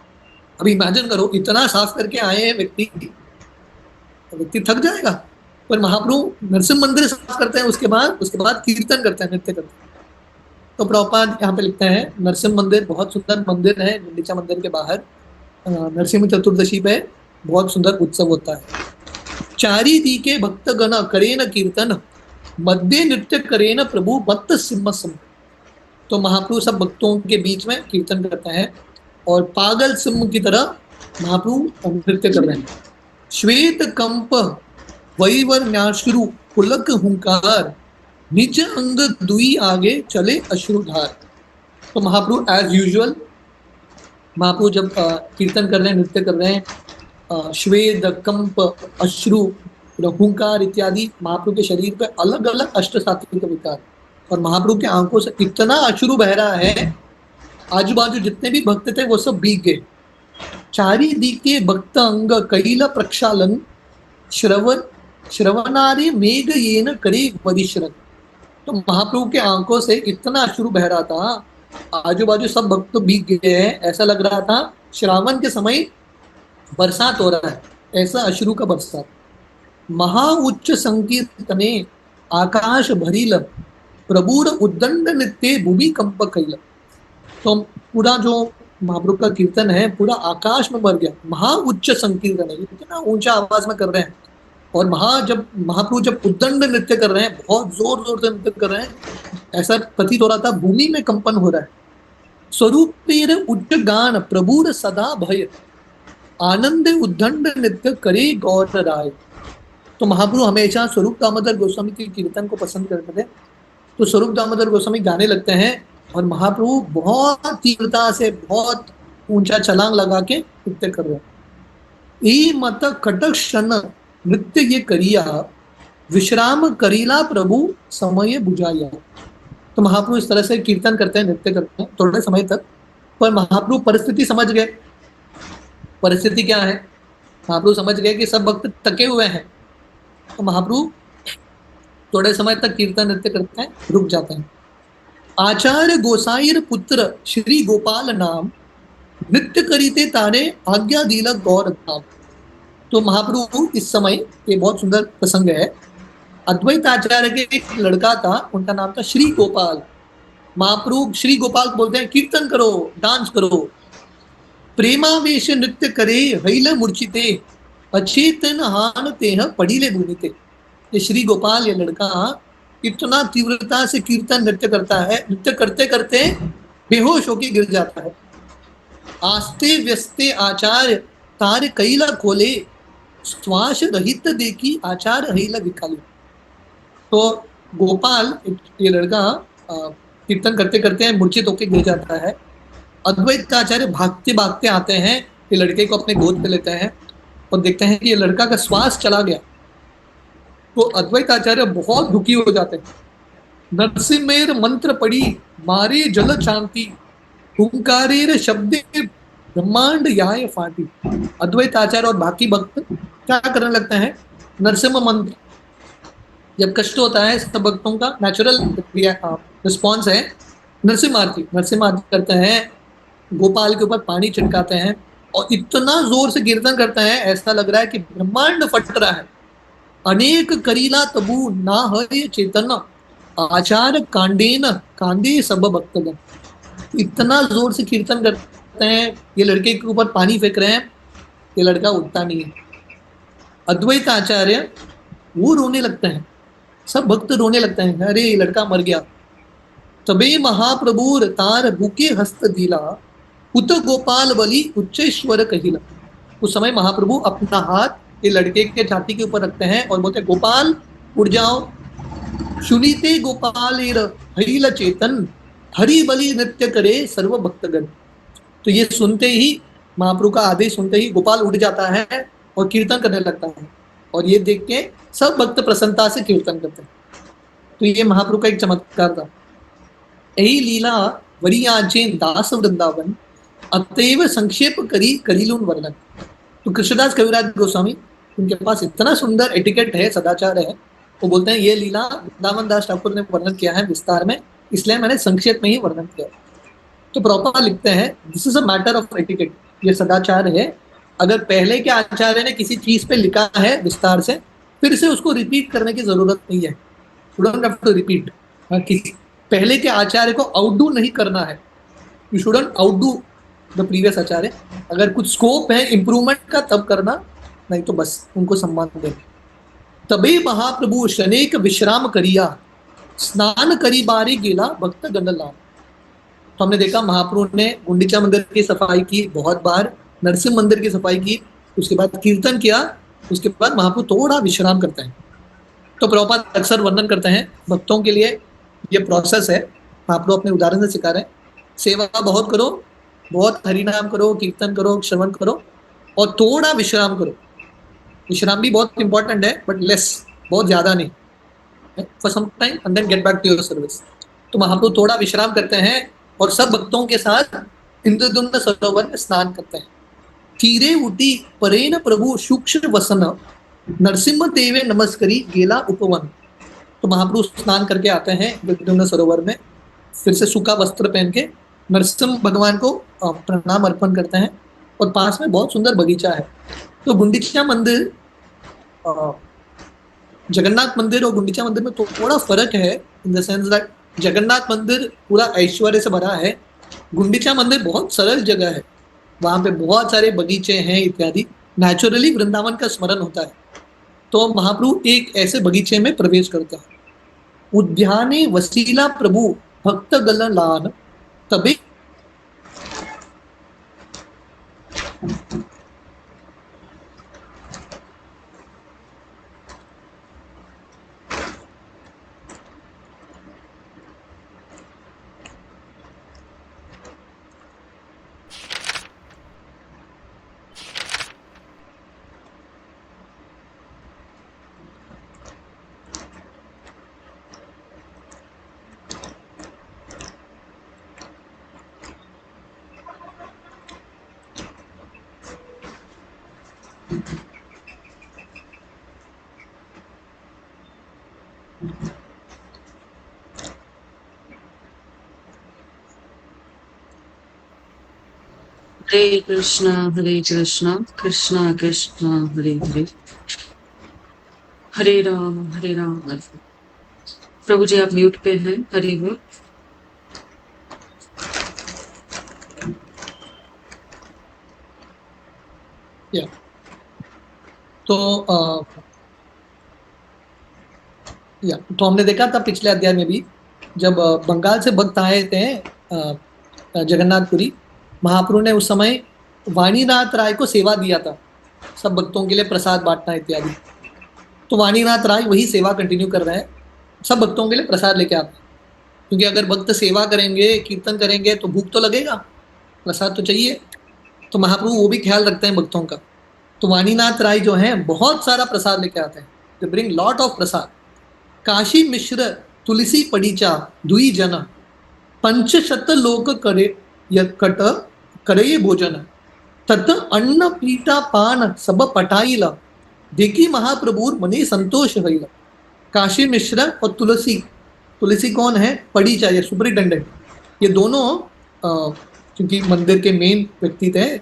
B: अभी इमेजिन करो इतना साफ करके आए हैं व्यक्ति, तो व्यक्ति थक जाएगा। पर महाप्रभु नरसिंह मंदिर साफ करते हैं, उसके बाद कीर्तन करते हैं, नृत्य करते हैं। तो प्रभुपाद यहाँ पे लिखते हैं नरसिंह मंदिर बहुत सुंदर मंदिर है, गुंडीचा मंदिर के बाहर नरसिंह चतुर्दशी पे बहुत सुंदर उत्सव होता है। चारी दी के भक्त गण करेन कीर्तन, मध्य नृत्य करेन प्रभु मत्त सिंह सम। तो महाप्रभु सब भक्तों के बीच में कीर्तन करते हैं और पागल सिंह की तरह महाप्रभु नृत्य कर रहे हैं। श्वेत कंप वैवर न्याश्रु पुलक हुंकार, निज अंग दुई आगे चले अश्रुधार। तो महाप्रभु एज यूजुअल, महाप्रभु जब कीर्तन कर रहे हैं, नृत्य कर रहे हैं, श्वेद, कंप, अश्रु, हुंकार इत्यादि महाप्रभु के शरीर पे अलग अलग अष्ट सात्विक विकार, और महाप्रभु के आंखों से इतना अश्रु बह रहा है, आजू बाजू जितने भी भक्त थे वो सब भीग गए। चारी दिके भक्त अंग कैल प्रक्षालन, श्रवणारे मेघ येन करे वरिश्रन। तो महाप्रभु के आंखों से इतना अश्रु बह रहा था, आजू बाजू सब भक्त भीग गए हैं, ऐसा लग रहा था श्रावण के समय बरसात हो रहा है, ऐसा अश्रु का बरसात। महा उच्च संकीर्तने आकाश भरील, प्रभुर उद्दंड नित्य भूमि कंप कैल। तो पूरा जो महाप्रभु का कीर्तन है पूरा आकाश में भर गया, महा उच्च संकीर्तन है, इतना ऊंचा आवाज में कर रहे हैं। और महाप्रभु जब उद्दंड नृत्य कर रहे हैं, बहुत जोर जोर से नृत्य कर रहे हैं, ऐसा प्रतीत हो रहा था भूमि में कंपन हो रहा है। स्वरूपेर उच्च गान प्रभुर सदा भय, आनंद उद्दंड नृत्य करे गौर राय। तो महाप्रभु हमेशा स्वरूप दामोदर गोस्वामी के कीर्तन को पसंद करते थे, तो स्वरूप दामोदर गोस्वामी गाने लगते हैं और महाप्रभु बहुत तीव्रता से बहुत ऊंचा छलांग लगा के नृत्य कर रहे हैं। ई मत कटक क्षण नृत्य ये करिया, विश्राम करीला प्रभु समय बुझाया। तो महाप्रभु इस तरह से कीर्तन करते हैं, नृत्य करते हैं थोड़े समय तक, पर महाप्रभु परिस्थिति समझ गए। परिस्थिति क्या है, महाप्रभु समझ गए कि सब भक्त थके हुए हैं, तो महाप्रभु थोड़े समय तक कीर्तन नृत्य करते हैं, रुक जाते हैं। आचार्य गोसाईर पुत्र श्री गोपाल नाम, नृत्य करीते तारे आज्ञा दिला गौर धाम। तो महाप्रभु इस समय, ये बहुत सुंदर प्रसंग है, अद्वैत आचार्य के एक लड़का था, उनका नाम था श्री गोपाल। महाप्रभु श्री गोपाल बोलते हैं कीर्तन करो, डांस करो। प्रेमावेश नृत्य करे हैल मूर्छिते, अचेतन हान तेह पड़ीले भूमिते। ये श्री गोपाल, ये लड़का इतना तीव्रता से कीर्तन नृत्य करता है, नृत्य करते करते बेहोश होके गिर जाता है। आस्ते व्यस्ते आचार्य तार कैला खोले, श्वास रहित देखी आचार्य हैला विखाले। तो गोपाल, ये लड़का कीर्तन करते करते मूर्छित होकर गिर जाता है। अद्वैत आचार्य भागते भागते आते हैं, ये लड़के को अपने गोद पे लेते हैं और देखते हैं कि ये लड़का का श्वास चला गया। तो अद्वैत आचार्य बहुत दुखी हो जाते हैं। नरसिम्हेर मंत्र पड़ी मारे जल शांति, हुंकारेर शब्दे ब्रह्मांड याय फाटी। अद्वैत आचार्य और बाकी भक्त क्या करने लगते हैं, नरसिम्हा मंत्र, जब कष्ट होता है सब भक्तों का नेचुरल रिस्पॉन्स है नरसिम्हा आरती करते हैं, गोपाल के ऊपर पानी छिड़काते हैं और इतना जोर से कीर्तन करते हैं ऐसा लग रहा है कि ब्रह्मांड फट रहा है। अनेक करीला तबू ना है चेतन, आचार कांडेन कांदे सब भक्तगण। इतना जोर से कीर्तन करते हैं, ये लड़के के ऊपर पानी फेंक रहे हैं, ये लड़का उठता नहीं है। अद्वैत आचार्य वो रोने लगते हैं, सब भक्त रोने लगते हैं, अरे ये लड़का मर गया। तबे महाप्रभुर तार बुके हस्त दिला, उत गोपाल बलि उच्चेश्वर कहिला। उस समय महाप्रभु अपना हाथ ये लड़के के छाती के ऊपर रखते हैं और बोलते हैं गोपाल उड़ जाओ, सुनीते गोपाल हरिल चेतन, हरि बलि नृत्य करे सर्व भक्तगण। तो ये सुनते ही, महाप्रभु का आदेश सुनते ही गोपाल उठ जाता है और कीर्तन करने लगता है, और ये देख के सब भक्त प्रसन्नता से कीर्तन करते हैं। तो ये महाप्रभु का एक चमत्कार था। यही लीला वरियाचे दास वृंदावन, अतएव संक्षेप करी करीलून वर्णन। तो कृष्णदास कविराज गोस्वामी, उनके पास इतना सुंदर एटिकेट है, सदाचार है, वो बोलते हैं ये लीला वृंदावन दास ठाकुर ने वर्णन किया है विस्तार में, इसलिए मैंने संक्षेप में ही वर्णन किया। तो प्रॉपर लिखते हैं this is a matter of etiquette, ये सदाचार है। अगर पहले के आचार्य ने किसी चीज पे लिखा है विस्तार से, फिर से उसको रिपीट करने की जरूरत नहीं है। You don't have to repeat. पहले के आचार्य को आउटडू नहीं करना है, you shouldn't outdo the previous आचार्य। अगर कुछ स्कोप है इंप्रूवमेंट का तब करना, नहीं तो बस उनको सम्मान दे। तबे महाप्रभु शनेक विश्राम करिया, स्नान करी बारी गेला भक्त गंडला। तो हमने देखा महाप्रभु ने गुंडीचा मंदिर की सफाई की बहुत बार, नरसिंह मंदिर की सफाई की, उसके बाद कीर्तन किया, उसके बाद महाप्रभु थोड़ा विश्राम करते हैं। तो प्रभुपाद अक्सर वर्णन करते हैं भक्तों के लिए ये प्रोसेस है। महाप्रभु अपने उदाहरण से सिखा रहे हैं, सेवा बहुत करो, बहुत हरिनाम करो, कीर्तन करो, श्रवण करो, और थोड़ा विश्राम करो। विश्राम भी बहुत इंपॉर्टेंट है, बट लेस, बहुत ज्यादा नहीं, for some time and then get back to your service. तो महाप्रभु थोड़ा विश्राम करते हैं और सब भक्तों के साथ इंद्रद्युम्न सरोवर में स्नान करते हैं। तीरे उठी परेन प्रभु सूक्ष्म वसन, नरसिंह देवे नमस्करी गेला उपवन। तो महाप्रभु स्नान करके आते हैं इंद्रद्युम्न सरोवर में, फिर से सूखा वस्त्र पहन के नरसिंह भगवान को प्रणाम अर्पण करते हैं, और पास में बहुत सुंदर बगीचा है। तो गुंडीचा मंदिर, जगन्नाथ मंदिर और गुंडीचा मंदिर में थोड़ा फर्क है, in the sense that Jagannath मंदिर पूरा ऐश्वर्य से भरा है, गुंडीचा मंदिर बहुत सरल जगह है, वहां पे बहुत सारे बगीचे हैं इत्यादि, नेचुरली वृंदावन का स्मरण होता है। तो महाप्रभु एक ऐसे बगीचे में प्रवेश करते हैं। उद्याने वसीला प्रभु भक्त गलन, तबे
A: हरे कृष्णा कृष्णा कृष्णा हरे हरे, हरे राम प्रभु जी आप म्यूट पे हैं। हरे बोल।
B: तो हमने देखा था पिछले अध्याय में भी, जब बंगाल से भक्त आए थे जगन्नाथपुरी, महाप्रभु ने उस समय वाणीनाथ राय को सेवा दिया था, सब भक्तों के लिए प्रसाद बांटना इत्यादि। तो वाणीनाथ राय वही सेवा कंटिन्यू कर रहे हैं, सब भक्तों के लिए प्रसाद लेके आते हैं, क्योंकि अगर भक्त सेवा करेंगे, कीर्तन करेंगे तो भूख तो लगेगा, प्रसाद तो चाहिए। तो महाप्रभु वो भी ख्याल रखते हैं भक्तों का। तो वाणीनाथ राय जो हैं बहुत सारा प्रसाद लेके आते हैं, दे ब्रिंग लॉट ऑफ प्रसाद। काशी मिश्र तुलसी पड़ीचा दुई जन, पंचशत लोक करे कट करे भोजन, तत अन्न पीटा पान सब पटाइला, देखी महाप्रभु मने संतोष हईला। काशी मिश्र और तुलसी, तुलसी कौन है? पड़ीचा, ये सुपरिटेंडेंट, ये दोनों क्योंकि मंदिर के मेन व्यक्ति थे,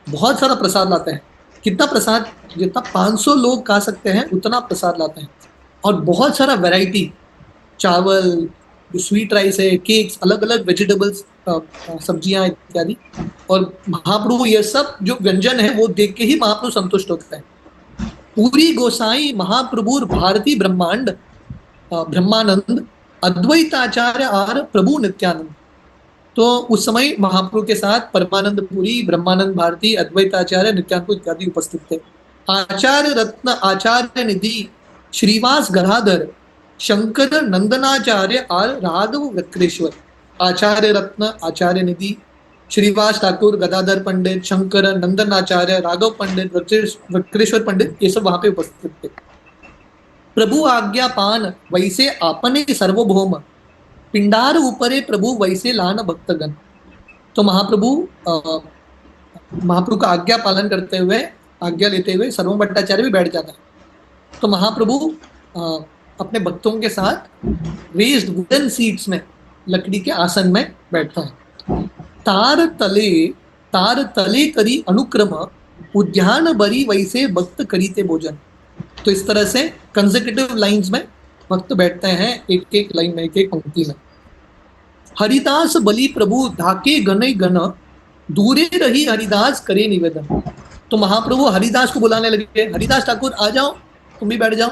B: बहुत सारा प्रसाद लाते हैं। कितना प्रसाद? जितना 500 लोग खा सकते हैं उतना प्रसाद लाते हैं, और बहुत सारा वैरायटी, चावल, स्वीट राइस है, केक्स, अलग अलग वेजिटेबल्स, सब्जियां इत्यादि। और महाप्रभु ये सब जो व्यंजन है वो देख के ही महाप्रभु संतुष्ट होते हैं। पूरी गोसाई महाप्रभु भारती ब्रह्मांड ब्रह्मानंद अद्वैताचार्य आर प्रभु नित्यानंद। तो उस समय महाप्रभु के साथ परमानंद पुरी, ब्रह्मानंद भारती, अद्वैताचार्य, नित्यानंद इत्यादि उपस्थित थे। आचार्य रत्न आचार्य निधि श्रीवास गदाधर शंकर नंदनाचार्य और राघव वक्रेश्वर। आचार्य रत्न आचार्य निधि श्रीवास ठाकुर गदाधर पंडित शंकर नंदनाचार्य राघव पंडित वक्रेश्वर पंडित ये सब वहां पे उपस्थित थे। प्रभु आज्ञा पान वैसे आपने सर्वभौम पिंडार ऊपरे प्रभु वैसे लान भक्तगण। तो महाप्रभु का आज्ञा पालन करते हुए आज्ञा लेते हुए सर्वम भट्टाचार्य भी बैठ जाता है। तो महाप्रभु अपने भक्तों के साथ रेज्ड वुडन सीट्स में लकड़ी के आसन में बैठता है। तार तले करी अनुक्रम उद्यान बरी वैसे भक्त करीते भोजन। तो इस तरह से कंसेक्यूटिव लाइंस में भक्त बैठते हैं, एक एक लाइन में, एक एक पंक्ति में। हरिदास बलि प्रभु धाके गने गण दूरे रही हरिदास करे निवेदन। तो महाप्रभु हरिदास को बुलाने लगे, हरिदास ठाकुर आ जाओ, तुम भी बैठ जाओ।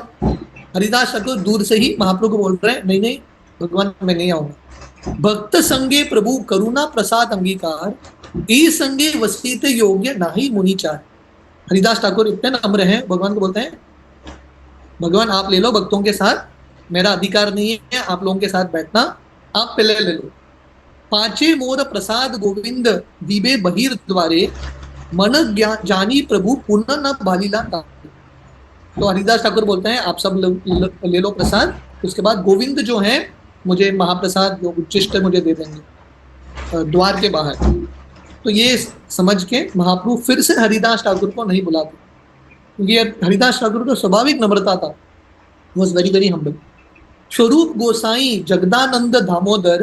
B: हरिदास ठाकुर दूर से ही महाप्रभु को बोल रहे हैं, नहीं नहीं भगवान मैं नहीं आऊंगा। भक्त संगे प्रभु करुणा प्रसाद अंगीकार ई संगे वसीत योग्य नाही मुनिचार। हरिदास ठाकुर इतने नम्र हैं, भगवान को बोलते हैं भगवान आप ले लो भक्तों के साथ, मेरा अधिकार नहीं है आप लोगों के साथ बैठना, आप पहले ले लो। पांचे मोर प्रसाद गोविंद दीबे बहिर द्वारे मन जानी प्रभु पुनः न बालीला। तो हरिदास ठाकुर बोलते हैं आप सब ले लो प्रसाद, उसके बाद गोविंद जो है मुझे महाप्रसाद जो उच्चिष्ट मुझे दे देंगे द्वार के बाहर। तो ये समझ के महाप्रभु फिर से हरिदास ठाकुर को नहीं बुलाते, क्योंकि हरिदास ठाकुर को स्वाभाविक नम्रता था, वॉज वेरी वेरी हम्बल। स्वरूप गोसाई जगदानंद दामोदर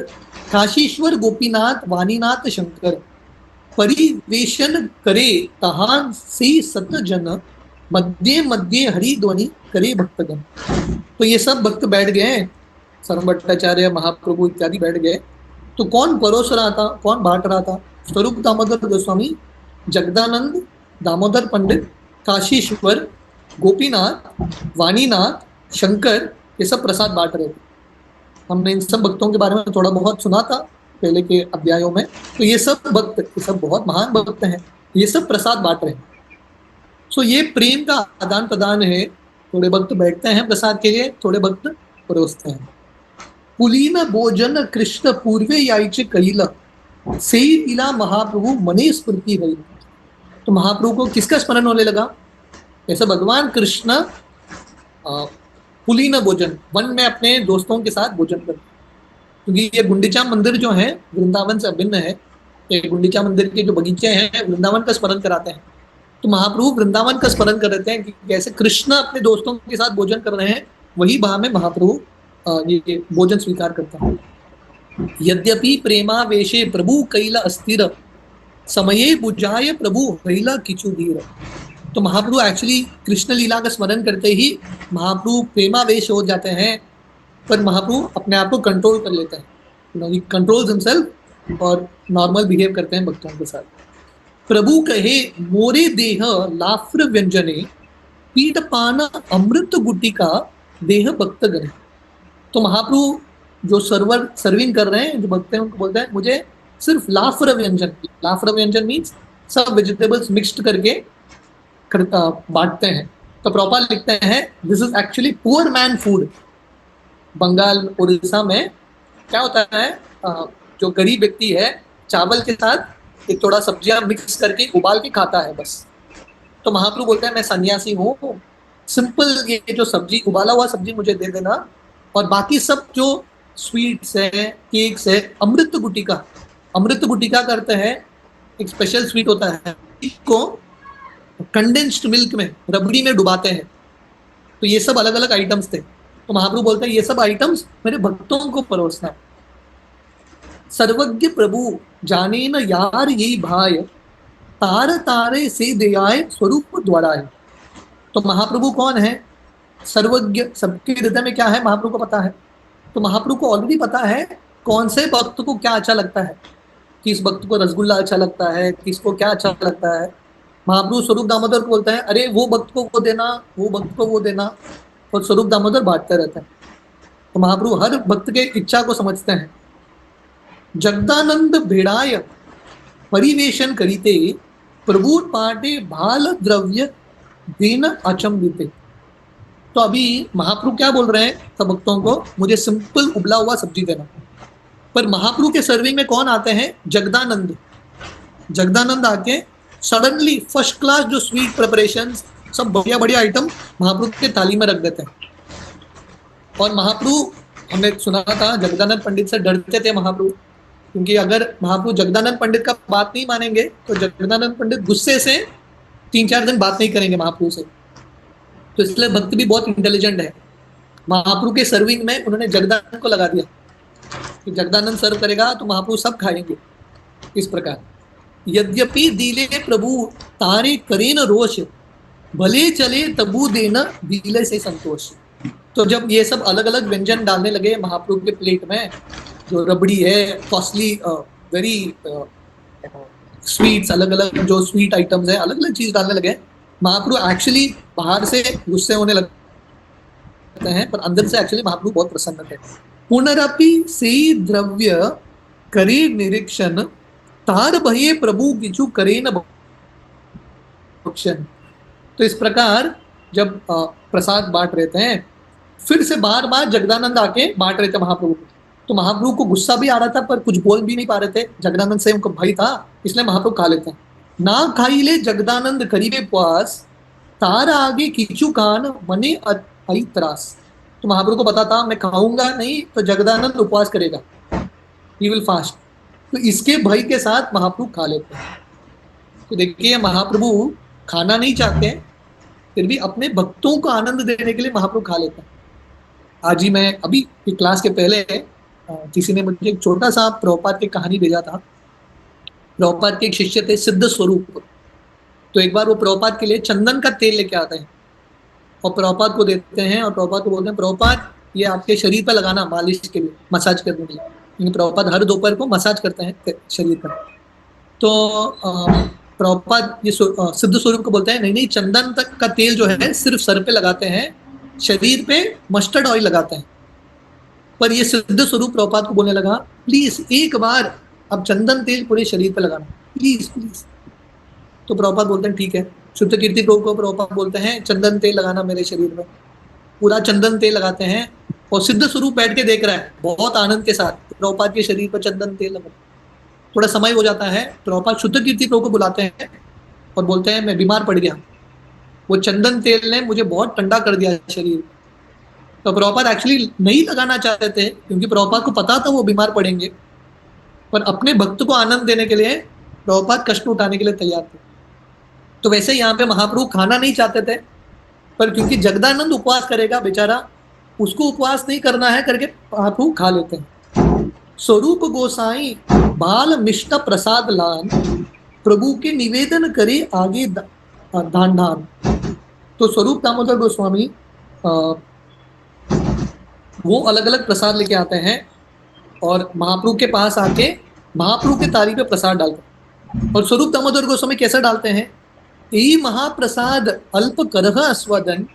B: काशीश्वर गोपीनाथ वाणीनाथ शंकर परिवेशन करे तहान से सत जन मध्य मध्य हरिध्वनि करे भक्तगण। तो ये सब भक्त बैठ गए, सर्व भट्टाचार्य महाप्रभु इत्यादि बैठ गए। तो कौन परोस रहा था, कौन बांट रहा था? स्वरूप दामोदर गोस्वामी, जगदानंद दामोदर पंडित, काशीश्वर गोपीनाथ वाणीनाथ शंकर, ये सब प्रसाद बांट रहे थे। हमने इन सब भक्तों के बारे में थोड़ा बहुत सुना था पहले के अध्यायों में। तो ये सब भक्त, ये सब बहुत महान भक्त हैं, ये सब प्रसाद बांट रहे हैं। सो ये प्रेम का आदान प्रदान है। थोड़े भक्त बैठते हैं प्रसाद के लिए, थोड़े भक्त परोसते हैं। पुलीन भोजन कृष्ण पूर्वे याइच कहिला से इला महाप्रभु मने स्मृति रही। तो महाप्रभु को किसका स्मरण होने लगा? ऐसे भगवान कृष्ण पुलीन भोजन, वन में अपने दोस्तों के साथ भोजन करते, क्योंकि ये गुंडीचा मंदिर जो है वृंदावन से अभिन्न है। ये गुंडीचा मंदिर के जो बगीचे हैं वृंदावन का स्मरण कराते हैं। तो महाप्रभु वृंदावन का स्मरण कर रहे हैं कि कैसे कृष्ण अपने दोस्तों के साथ भोजन कर रहे हैं, वही भाव में महाप्रभु ये भोजन स्वीकार करता है। यद्यपि प्रेमावेशे प्रभु कैला अस्थिर समये बुझाय प्रभु कैला किचु धीर। तो महाप्रभु एक्चुअली कृष्ण लीला का स्मरण करते ही महाप्रभु प्रेमावेश हो जाते हैं, पर महाप्रभु अपने आप को कंट्रोल कर लेते हैं, ही कंट्रोल्स हिमसेल्फ और नॉर्मल बिहेव करते हैं भक्तों के साथ। प्रभु कहे मोरे देह लाफ्र व्यंजने पीठ पान अमृत गुटिका देह भक्त गणे। तो महाप्रभु जो सर्विंग कर रहे हैं, जो भक्त हैं, उनको बोलते हैं मुझे सिर्फ लाफ्र व्यंजन, लाफ्र व्यंजन मीन्स सब वेजिटेबल्स मिक्स्ड करके बांटते हैं। तो प्रॉपर लिखते हैं this is actually poor man food. Bengal Orissa में क्या होता है, जो गरीब व्यक्ति है चावल के साथ एक थोड़ा सब्जियां मिक्स करके उबाल के खाता है बस। तो महाप्रभु बोलते हैं मैं सन्यासी हूँ, सिंपल ये जो सब्जी, उबाला हुआ सब्जी मुझे दे देना, और बाकी सब जो स्वीट्स है, केक्स है, अमृत गुटिका। अमृत गुटिका करते हैं, एक स्पेशल स्वीट होता है, इसको कंडेंस्ड मिल्क में, रबड़ी में डुबाते हैं। तो ये सब अलग अलग आइटम्स थे। तो महाप्रभु बोलते हैं ये सब आइटम्स मेरे भक्तों को परोसना। सर्वज्ञ प्रभु जाने न यार यही भाई तार तारे से दयाए स्वरूप द्वाराए। तो महाप्रभु कौन है? सर्वज्ञ, सबके हृदय में क्या है महाप्रभु को पता है। तो महाप्रभु को ऑलरेडी पता है कौन से भक्त को क्या अच्छा लगता है, किस भक्त को रसगुल्ला अच्छा लगता है, किसको क्या अच्छा लगता है। महाप्रभु स्वरूप दामोदर को बोलता है अरे वो भक्त को वो देना, वो भक्त को वो देना, और स्वरूप दामोदर बांटते रहते हैं। तो महाप्रभु हर भक्त के इच्छा को समझते हैं। जगदानंद भेड़ाय परिवेशन करीते प्रभु पाटे भाल द्रव्य दीन अचंबिते। तो अभी महाप्रभु क्या बोल रहे हैं सब भक्तों को, मुझे सिंपल उबला हुआ सब्जी देना। पर महाप्रभु के सर्विंग में कौन आते हैं? जगदानंद। जगदानंद आके सडनली फर्स्ट क्लास जो स्वीट प्रिपरेशन, सब बढ़िया बढ़िया आइटम महाप्रभु के थाली में रख देते हैं। और महाप्रभु, हमने सुना था जगदानंद पंडित से डरते थे महाप्रभु, क्योंकि अगर महाप्रभु जगदानंद पंडित का बात नहीं मानेंगे तो जगदानंद पंडित गुस्से से 3-4 दिन बात नहीं करेंगे महाप्रभु से। तो इसलिए भक्त भी बहुत इंटेलिजेंट है। महाप्रभु के सर्विंग में उन्होंने जगदानंद को लगा दिया कि जगदानंद सर्व करेगा तो महाप्रभु सब खाएंगे। इस प्रकार यद्यपि दिले प्रभु तारे करेन रोष, भले चले तबू देना दिले से संतोष। तो जब ये सब अलग अलग व्यंजन डालने लगे महाप्रभु के प्लेट में, जो रबड़ी है, कॉस्टली वेरी स्वीट्स, अलग अलग जो स्वीट आइटम्स है, अलग अलग चीज डालने लगे, महाप्रभु एक्चुअली बाहर से गुस्से होने लगते हैं, पर अंदर से एक्चुअली महाप्रभु बहुत प्रसन्न थे। पुनरपि से द्रव्य करे निरीक्षण, तार भये प्रभु किचु करे न भक्षण। तो इस प्रकार जब प्रसाद बांट रहे थे, फिर से बार बार जगदानंद आके बांट रहे थे महाप्रभु को। तो महाप्रभु को गुस्सा भी आ रहा था पर कुछ बोल भी नहीं पा रहे थे, जगदानंद से उनको भय था, इसलिए महाप्रभु खा लेते हैं। ना खाई ले जगदानंद करीबे पास, तार आगे किचु कान मने आई त्रास। तो महाप्रभु को पता था मैं खाऊंगा नहीं तो जगदानंद उपवास करेगा, ही विल फास्ट। तो इसके भय के साथ महाप्रभु खा लेते हैं। तो देखिए महाप्रभु खाना नहीं चाहते, फिर भी अपने भक्तों को आनंद देने के लिए महाप्रभु खा लेते हैं। आज ही मैं अभी क्लास के पहले किसी ने मुझे एक छोटा सा प्रभुपाद की कहानी भेजा था। प्रभुपाद के एक शिष्य थे सिद्ध स्वरूप। तो एक बार वो प्रभुपाद के लिए चंदन का तेल लेके आते हैं और प्रभुपाद को देते हैं, और प्रभुपाद को बोलते हैं प्रभुपाद ये आपके शरीर पर लगाना मालिश के लिए, मसाज करने के लिए, क्योंकि प्रभुपाद हर दोपहर को मसाज करते हैं शरीर पर। तो प्रभुपाद ये सिद्ध स्वरूप को बोलते हैं नहीं नहीं, चंदन तक का तेल जो है सिर्फ सर पे लगाते हैं, शरीर पे मस्टर्ड ऑयल लगाते हैं। पर ये सिद्ध स्वरूप प्रभुपाद को बोलने लगा प्लीज एक बार अब चंदन तेल पूरे शरीर पे लगाना, प्लीज प्लीज। तो प्रभुपाद बोलते हैं ठीक है। शुद्ध कीर्ति प्रभु को प्रभुपाद बोलते हैं चंदन तेल लगाना मेरे शरीर में, पूरा चंदन तेल लगाते हैं। और सिद्ध स्वरूप बैठ के देख रहा है बहुत आनंद के साथ, प्रभुपाद के शरीर पर चंदन तेल लगा। थोड़ा समय हो जाता है, प्रभुपाद शुद्ध कीर्ति प्रभु को बुलाते हैं और बोलते हैं मैं बीमार पड़ गया, वो चंदन तेल ने मुझे बहुत ठंडा कर दिया शरीर। तो प्रभुपाद एक्चुअली नहीं लगाना चाहते थे, क्योंकि प्रभुपाद को पता था वो बीमार पड़ेंगे, पर अपने भक्त को आनंद देने के लिए प्रभुपाद कष्ट उठाने के लिए तैयार थे। तो वैसे यहाँ पे महाप्रभु खाना नहीं चाहते थे, पर क्योंकि जगदानंद उपवास करेगा बेचारा, उसको उपवास नहीं करना है करके महाप्रभु खा लेते हैं। स्वरूप गोसाई बाल मिष्ट प्रसाद लान, प्रभु के निवेदन करे आगे दान दान। तो स्वरूप दामोदर गोस्वामी वो अलग अलग प्रसाद लेके आते हैं और महाप्रभु के पास आके महाप्रभु के तारी पे प्रसाद डालते हैं। और स्वरूप दामोदर गोस्वामी कैसे डालते हैं? ई महाप्रसाद अल्प करह अस्वदन,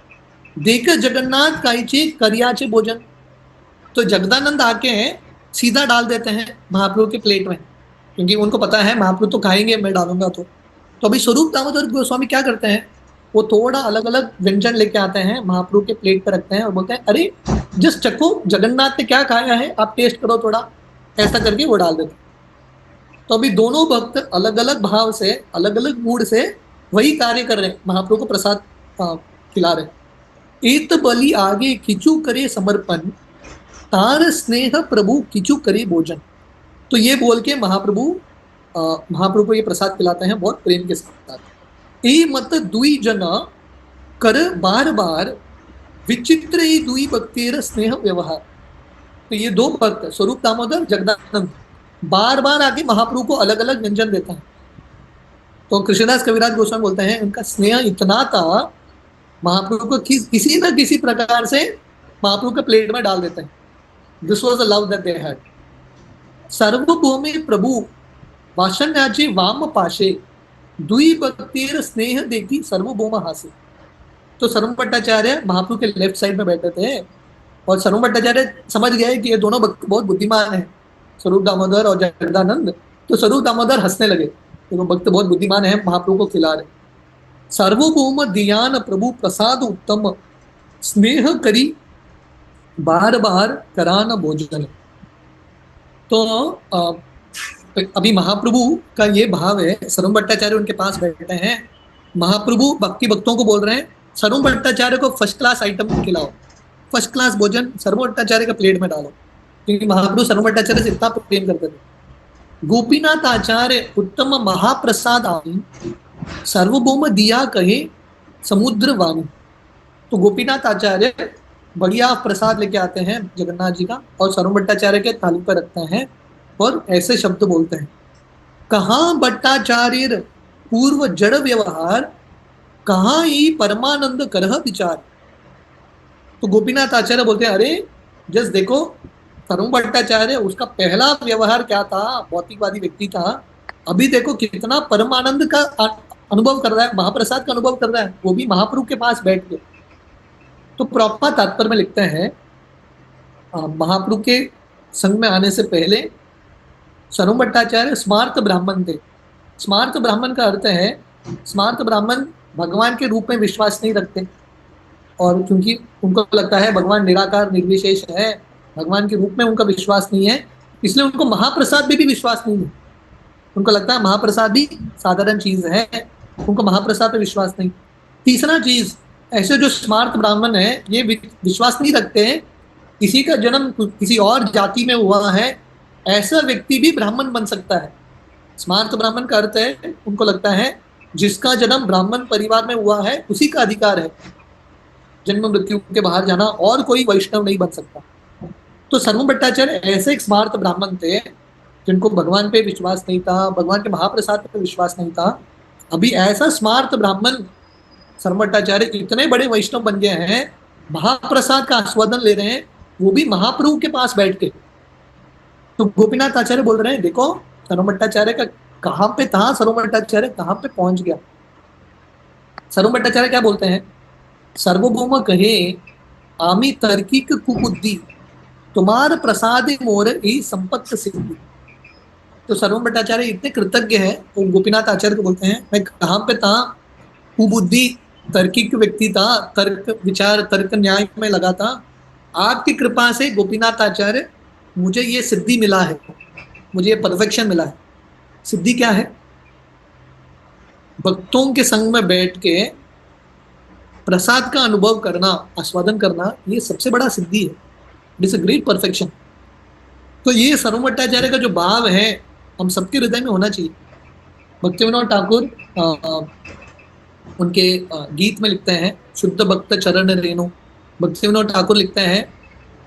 B: देख जगन्नाथ काईचे करियाचे भोजन। तो जगदानंद आके सीधा डाल देते हैं महाप्रभु के प्लेट में, क्योंकि उनको पता है महाप्रभु तो खाएंगे मैं डालूंगा। तो अभी स्वरूप दामोदर गोस्वामी क्या करते हैं, वो थोड़ा अलग अलग व्यंजन लेके आते हैं, महाप्रभु के प्लेट पर रखते हैं और बोलते हैं अरे जस्ट चखो जगन्नाथ ने क्या खाया है, आप टेस्ट करो थोड़ा, ऐसा करके वो डाल देते हैं। तो अभी दोनों भक्त अलग अलग भाव से, अलग अलग मूड से वही कार्य कर रहे हैं, महाप्रभु को प्रसाद खिला रहे हैं। एत बलि आगे किचु करे समर्पण, तार स्नेह प्रभु किचु करे भोजन। तो ये बोल के महाप्रभु को ये प्रसाद खिलाते हैं बहुत प्रेम के साथ। ए मत दुई जना कर बार बार, विचित्र ही दुई भक्तेर स्नेह व्यवहार। तो ये दो भक्त स्वरूप दामोदर जगदानंद बार बार आके महाप्रभु को अलग अलग व्यंजन देता है। तो कृष्णदास कविराज गोस्वामी बोलते हैं उनका स्नेह इतना था, महाप्रभु को किसी न किसी प्रकार से महाप्रभु के प्लेट में डाल देते हैं। This was the love that they had. सर्वभौमे प्रभु वासन्याचे वाम पाशे, दुई भक्तेर स्नेह देखी सर्वभौम हासे। तो सर्व भट्टाचार्य महाप्रभु के लेफ्ट साइड में बैठे थे और सर्व भट्टाचार्य समझ गए कि ये दोनों भक्त बहुत बुद्धिमान हैं, स्वरूप दामोदर और जगदानंद। तो स्वरूप दामोदर हंसने लगे, तो भक्त बहुत बुद्धिमान है, महाप्रभु को खिला रहे। सार्वभौम दियान प्रभु प्रसाद उत्तम, स्नेह करी बार बार करान भोजन। तो अभी महाप्रभु का ये भाव है, सरवण भट्टाचार्य उनके पास बैठे हैं, महाप्रभु भक्ति भक्तों को बोल रहे हैं सरवण भट्टाचार्य को फर्स्ट क्लास आइटम खिलाओ, फर्स्ट क्लास भोजन सरवण भट्टाचार्य का प्लेट में डालो, क्योंकि महाप्रभु सरवण भट्टाचार्य से इतना प्रेम करते थे। गोपीनाथ आचार्य उत्तम महाप्रसाद आमी, सार्वभौम दिया कहे समुद्र वाणी। तो गोपीनाथ आचार्य बढ़िया प्रसाद लेके आते हैं जगन्नाथ जी का, और सरवण भट्टाचार्य के थाली पर रखते हैं और ऐसे शब्द बोलते हैं, कहाँ भट्टाचार्य पूर्व जड़ व्यवहार, कहाँ ही परमानंद करह विचार। तो गोपीनाथ आचार्य बोलते हैं, अरे जस्ट देखो सरवण भट्टाचार्य, उसका पहला व्यवहार क्या था, भौतिकवादी व्यक्ति था, अभी देखो कितना परमानंद का अनुभव कर रहा है, महाप्रसाद का अनुभव कर रहा है, वो भी महाप्रभु के पास बैठ के। तो प्रभुपाद तात्पर्य में लिखते हैं, महाप्रभु के संग में आने से पहले सरवण भट्टाचार्य स्मार्त ब्राह्मण थे। स्मार्त ब्राह्मण का अर्थ है, स्मार्त ब्राह्मण भगवान के रूप में विश्वास नहीं रखते, और क्योंकि उनको लगता है भगवान निराकार निर्विशेष है, भगवान के रूप में उनका विश्वास नहीं है, इसलिए उनको महाप्रसाद में भी विश्वास नहीं है। उनको लगता है महाप्रसाद भी साधारण चीज है, उनको महाप्रसाद पे विश्वास नहीं। तीसरा चीज, ऐसे जो स्मार्त ब्राह्मण है ये विश्वास नहीं रखते हैं किसी का जन्म किसी और जाति में हुआ है, ऐसा व्यक्ति भी ब्राह्मण बन सकता है। स्मार्त ब्राह्मण का अर्थ है, उनको लगता है जिसका जन्म ब्राह्मण परिवार में हुआ है उसी का अधिकार है जन्म मृत्यु के बाहर जाना, और कोई वैष्णव नहीं बन सकता। तो सरवण भट्टाचार्य ऐसे एक स्मार्त ब्राह्मण थे जिनको भगवान पे विश्वास नहीं था, भगवान के महाप्रसाद पे विश्वास नहीं था। अभी ऐसा स्मार्त ब्राह्मण सरवण भट्टाचार्य इतने बड़े वैष्णव बन गए हैं, महाप्रसाद का आस्वादन ले रहे हैं, वो भी महाप्रभु के पास बैठ के। तो गोपीनाथ आचार्य बोल रहे हैं, देखो सरवण भट्टाचार्य का कहाँ पे था, सरवण भट्टाचार्य कहाँ पे पहुंच गया। सरवण भट्टाचार्य क्या बोलते हैं, सर्वभौम कहे आमी तर्किक कुबुद्धि, तुम्हार प्रसाद मोर ही संपत्ति सिद्धि। तो सरवण भट्टाचार्य इतने कृतज्ञ हैं, वो गोपीनाथ आचार्य को बोलते हैं, मैं कहाँ पे था, कुबुद्धि तर्किक व्यक्ति था, तर्क विचार तर्क न्याय में लगा था, आपकी कृपा से गोपीनाथ आचार्य मुझे ये सिद्धि मिला है, मुझे ये परफेक्शन मिला है। सिद्धि क्या है, भक्तों के संग में बैठ के प्रसाद का अनुभव करना, आस्वादन करना, ये सबसे बड़ा सिद्धि है, it is a great perfection. तो ये सरवण भट्टाचार्य का जो भाव है हम सबके हृदय में होना चाहिए। भक्तिविनोद ठाकुर उनके गीत में लिखते हैं, शुद्ध भक्त चरण रेणु। भक्तिविनोद ठाकुर लिखते हैं,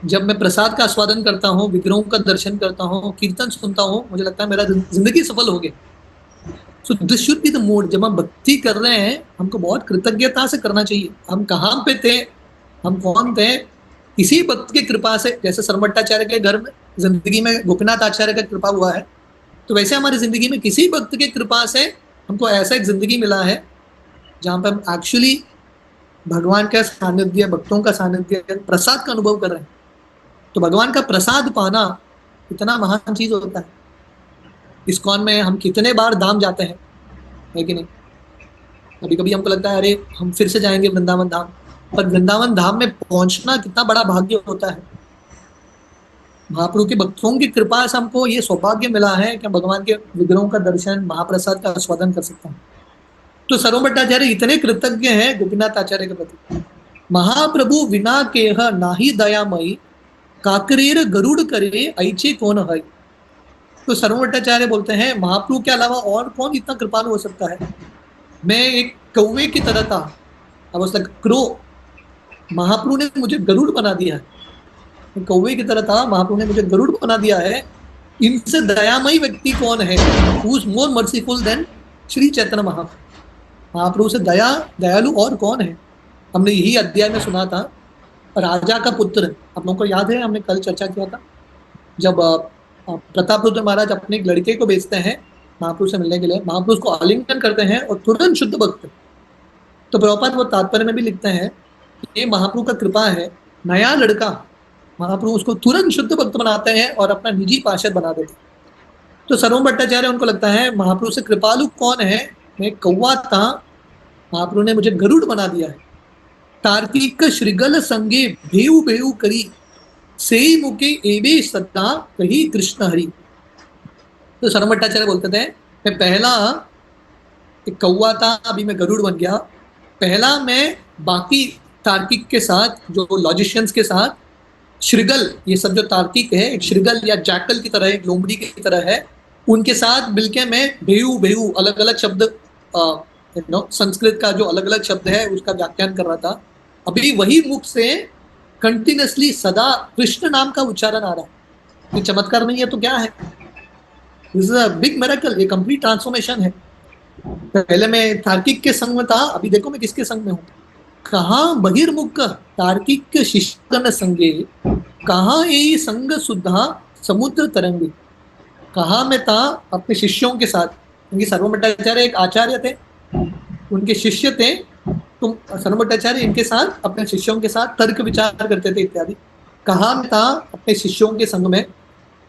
B: जब मैं प्रसाद का आस्वादन करता हूँ, विग्रहों का दर्शन करता हूँ, कीर्तन सुनता हूँ, मुझे लगता है मेरा जिंदगी सफल हो गई। So this should be the mood. जब हम भक्ति कर रहे हैं हमको बहुत कृतज्ञता से करना चाहिए। हम कहाँ पे थे, हम कौन थे, किसी भक्त की कृपा से, जैसे सरवण भट्टाचार्य के घर में जिंदगी में गोपीनाथ आचार्य का कृपा हुआ है, तो वैसे हमारी जिंदगी में किसी भक्त की कृपा से हमको ऐसा एक जिंदगी मिला है जहाँ पे हम एक्चुअली भगवान का सानिध्य, भक्तों का सानिध्य, प्रसाद का अनुभव कर रहे हैं। तो भगवान का प्रसाद पाना इतना महान चीज होता है। इस्कॉन में हम कितने बार धाम जाते हैं, है कि नहीं। कभी कभी हमको लगता है अरे हम फिर से जाएंगे वृंदावन धाम, पर वृंदावन धाम में पहुंचना कितना बड़ा भाग्य होता है। महाप्रभु के भक्तों की कृपा से हमको ये सौभाग्य मिला है कि भगवान के विग्रहों का दर्शन, महाप्रसाद का आस्वादन कर सकते हैं। तो सरवण भट्टाचार्य इतने कृतज्ञ हैं गोपीनाथ आचार्य के प्रति। महाप्रभु विना केह नाही दयामयी, काकरेर गरुड़ करे ऐचे कौन है। तो सरवण भट्टाचार्य बोलते हैं, महाप्रभु के अलावा और कौन इतना कृपालु हो सकता है। मैं एक कौवे की तरह था, अब उसका क्रो, महाप्रभु ने मुझे गरुड़ बना दिया है। मैं कौवे की तरह था, महाप्रभु ने मुझे गरुड़ बना दिया है। इनसे दयामयी व्यक्ति कौन है, who is more merciful than Shri Chaitanya Mahaprabhu. Mahaprabhu से दयालु और कौन है। हमने यही अध्याय में सुना था, राजा का पुत्र, आप लोगों को याद है, हमने कल चर्चा किया था, जब प्रतापरुद्र महाराज अपने एक लड़के को भेजते हैं महाप्रभु से मिलने के लिए, महाप्रभु उसको आलिंगन करते हैं और तुरंत शुद्ध भक्त। तो प्रभुपाद वो तात्पर्य में भी लिखते हैं, ये महाप्रभु का कृपा है, नया लड़का, महाप्रभु उसको तुरंत शुद्ध भक्त बनाते हैं और अपना निजी पार्षद बना देते हैं। तो सरवण भट्टाचार्य उनको लगता है महाप्रभु से कृपालु कौन है, मैं कौवा था, महाप्रभु ने मुझे गरुड़ बना दिया है। तार्किक श्रीगल संगे भेऊ भेऊ करी, सेई मुके एवे सदा कही कृष्ण हरि। तो शरम भट्टाचार्य बोलते थे, मैं पहला एक कौवा था, अभी मैं गरुड़ बन गया। पहला मैं बाकी तार्किक के साथ, जो लॉजिशियंस के साथ, श्रीगल, ये सब जो तार्किक है, एक श्रीगल या जैकल की तरह, एक लोमड़ी की तरह है, उनके साथ मिलके मैं भेऊ भेऊ, अलग अलग शब्द, संस्कृत का जो अलग अलग शब्द है उसका व्याख्यान कर रहा था। अभी वही मुख से कंटिन्यूसली सदा कृष्ण नाम का उच्चारण आ रहा है। ये चमत्कार नहीं है तो क्या है? This is a big miracle, ये कंप्लीट ट्रांसफॉर्मेशन है। पहले मैं तार्किक के संग में था, अभी देखो मैं किसके संग में हूँ। कहाँ बहिर्मुख तार्किक शिष्यगण संगे, कहाँ ये संग सुधा समुद्र तरंगे। कहा मैं था अपने शिष्यों के साथ, क्योंकि सर्व भट्टाचार्य एक आचार्य थे, उनके शिष्य थे। तुम सर्व भट्टाचार्य इनके साथ, अपने शिष्यों के साथ तर्क विचार करते थे इत्यादि। कहा मैं था अपने शिष्यों के संग में,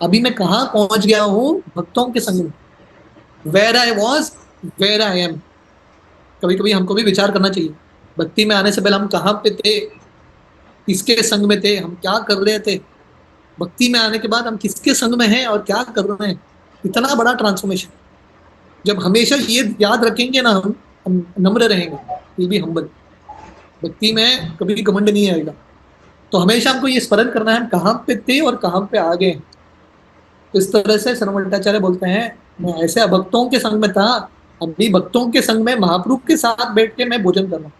B: अभी मैं कहाँ पहुंच गया हूँ? भक्तों के संग में। Where I was, where I am. कभी कभी हमको भी विचार करना चाहिए, भक्ति में आने से पहले हम कहाँ पे थे, किसके संग में थे, हम क्या कर रहे थे। भक्ति में आने के बाद हम किसके संग में हैं और क्या कर रहे हैं। इतना बड़ा ट्रांसफॉर्मेशन। जब हमेशा ये याद रखेंगे ना, हम नम्र रहेंगे, ये भी हम्बल। भक्ति में कभी भी घमंड नहीं आएगा। तो हमेशा हमको ये स्मरण करना है, हम कहाँ पे थे और कहाँ पे आ गए। इस तरह से शरम भट्टाचार्य बोलते हैं, मैं ऐसे अभक्तों के संग में था, अभी भक्तों के संग में महाप्रभु के साथ बैठ के मैं भोजन कर रहा हूँ।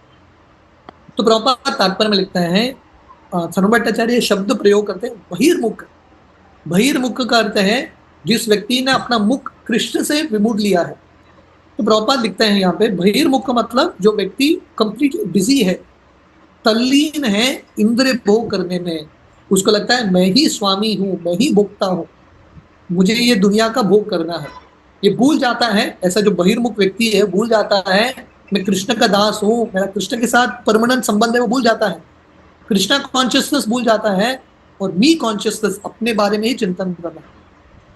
B: तो प्रभुपाद तात्पर्य में लिखते हैं, शरम भट्टाचार्य शब्द प्रयोग करते हैं बहिर्मुख। बहिर्मुख का अर्थ है जिस व्यक्ति ने अपना मुख कृष्ण से विमुड़ लिया है। तो प्रभुपाद लिखते हैं यहाँ पे, बहिर्मुख मतलब जो व्यक्ति कंप्लीटली बिजी है, तल्लीन है इंद्रिय भोग करने में। उसको लगता है मैं ही स्वामी हूँ, मैं ही भोक्ता हूँ, मुझे ये दुनिया का भोग करना है। ये भूल जाता है, ऐसा जो बहिर्मुख व्यक्ति है भूल जाता है मैं कृष्ण का दास हूँ, मेरा कृष्ण के साथ परमानेंट संबंध है, वो भूल जाता है। कृष्णा कॉन्शियसनेस भूल जाता है और मी कॉन्शियसनेस, अपने बारे में ही चिंतन करना।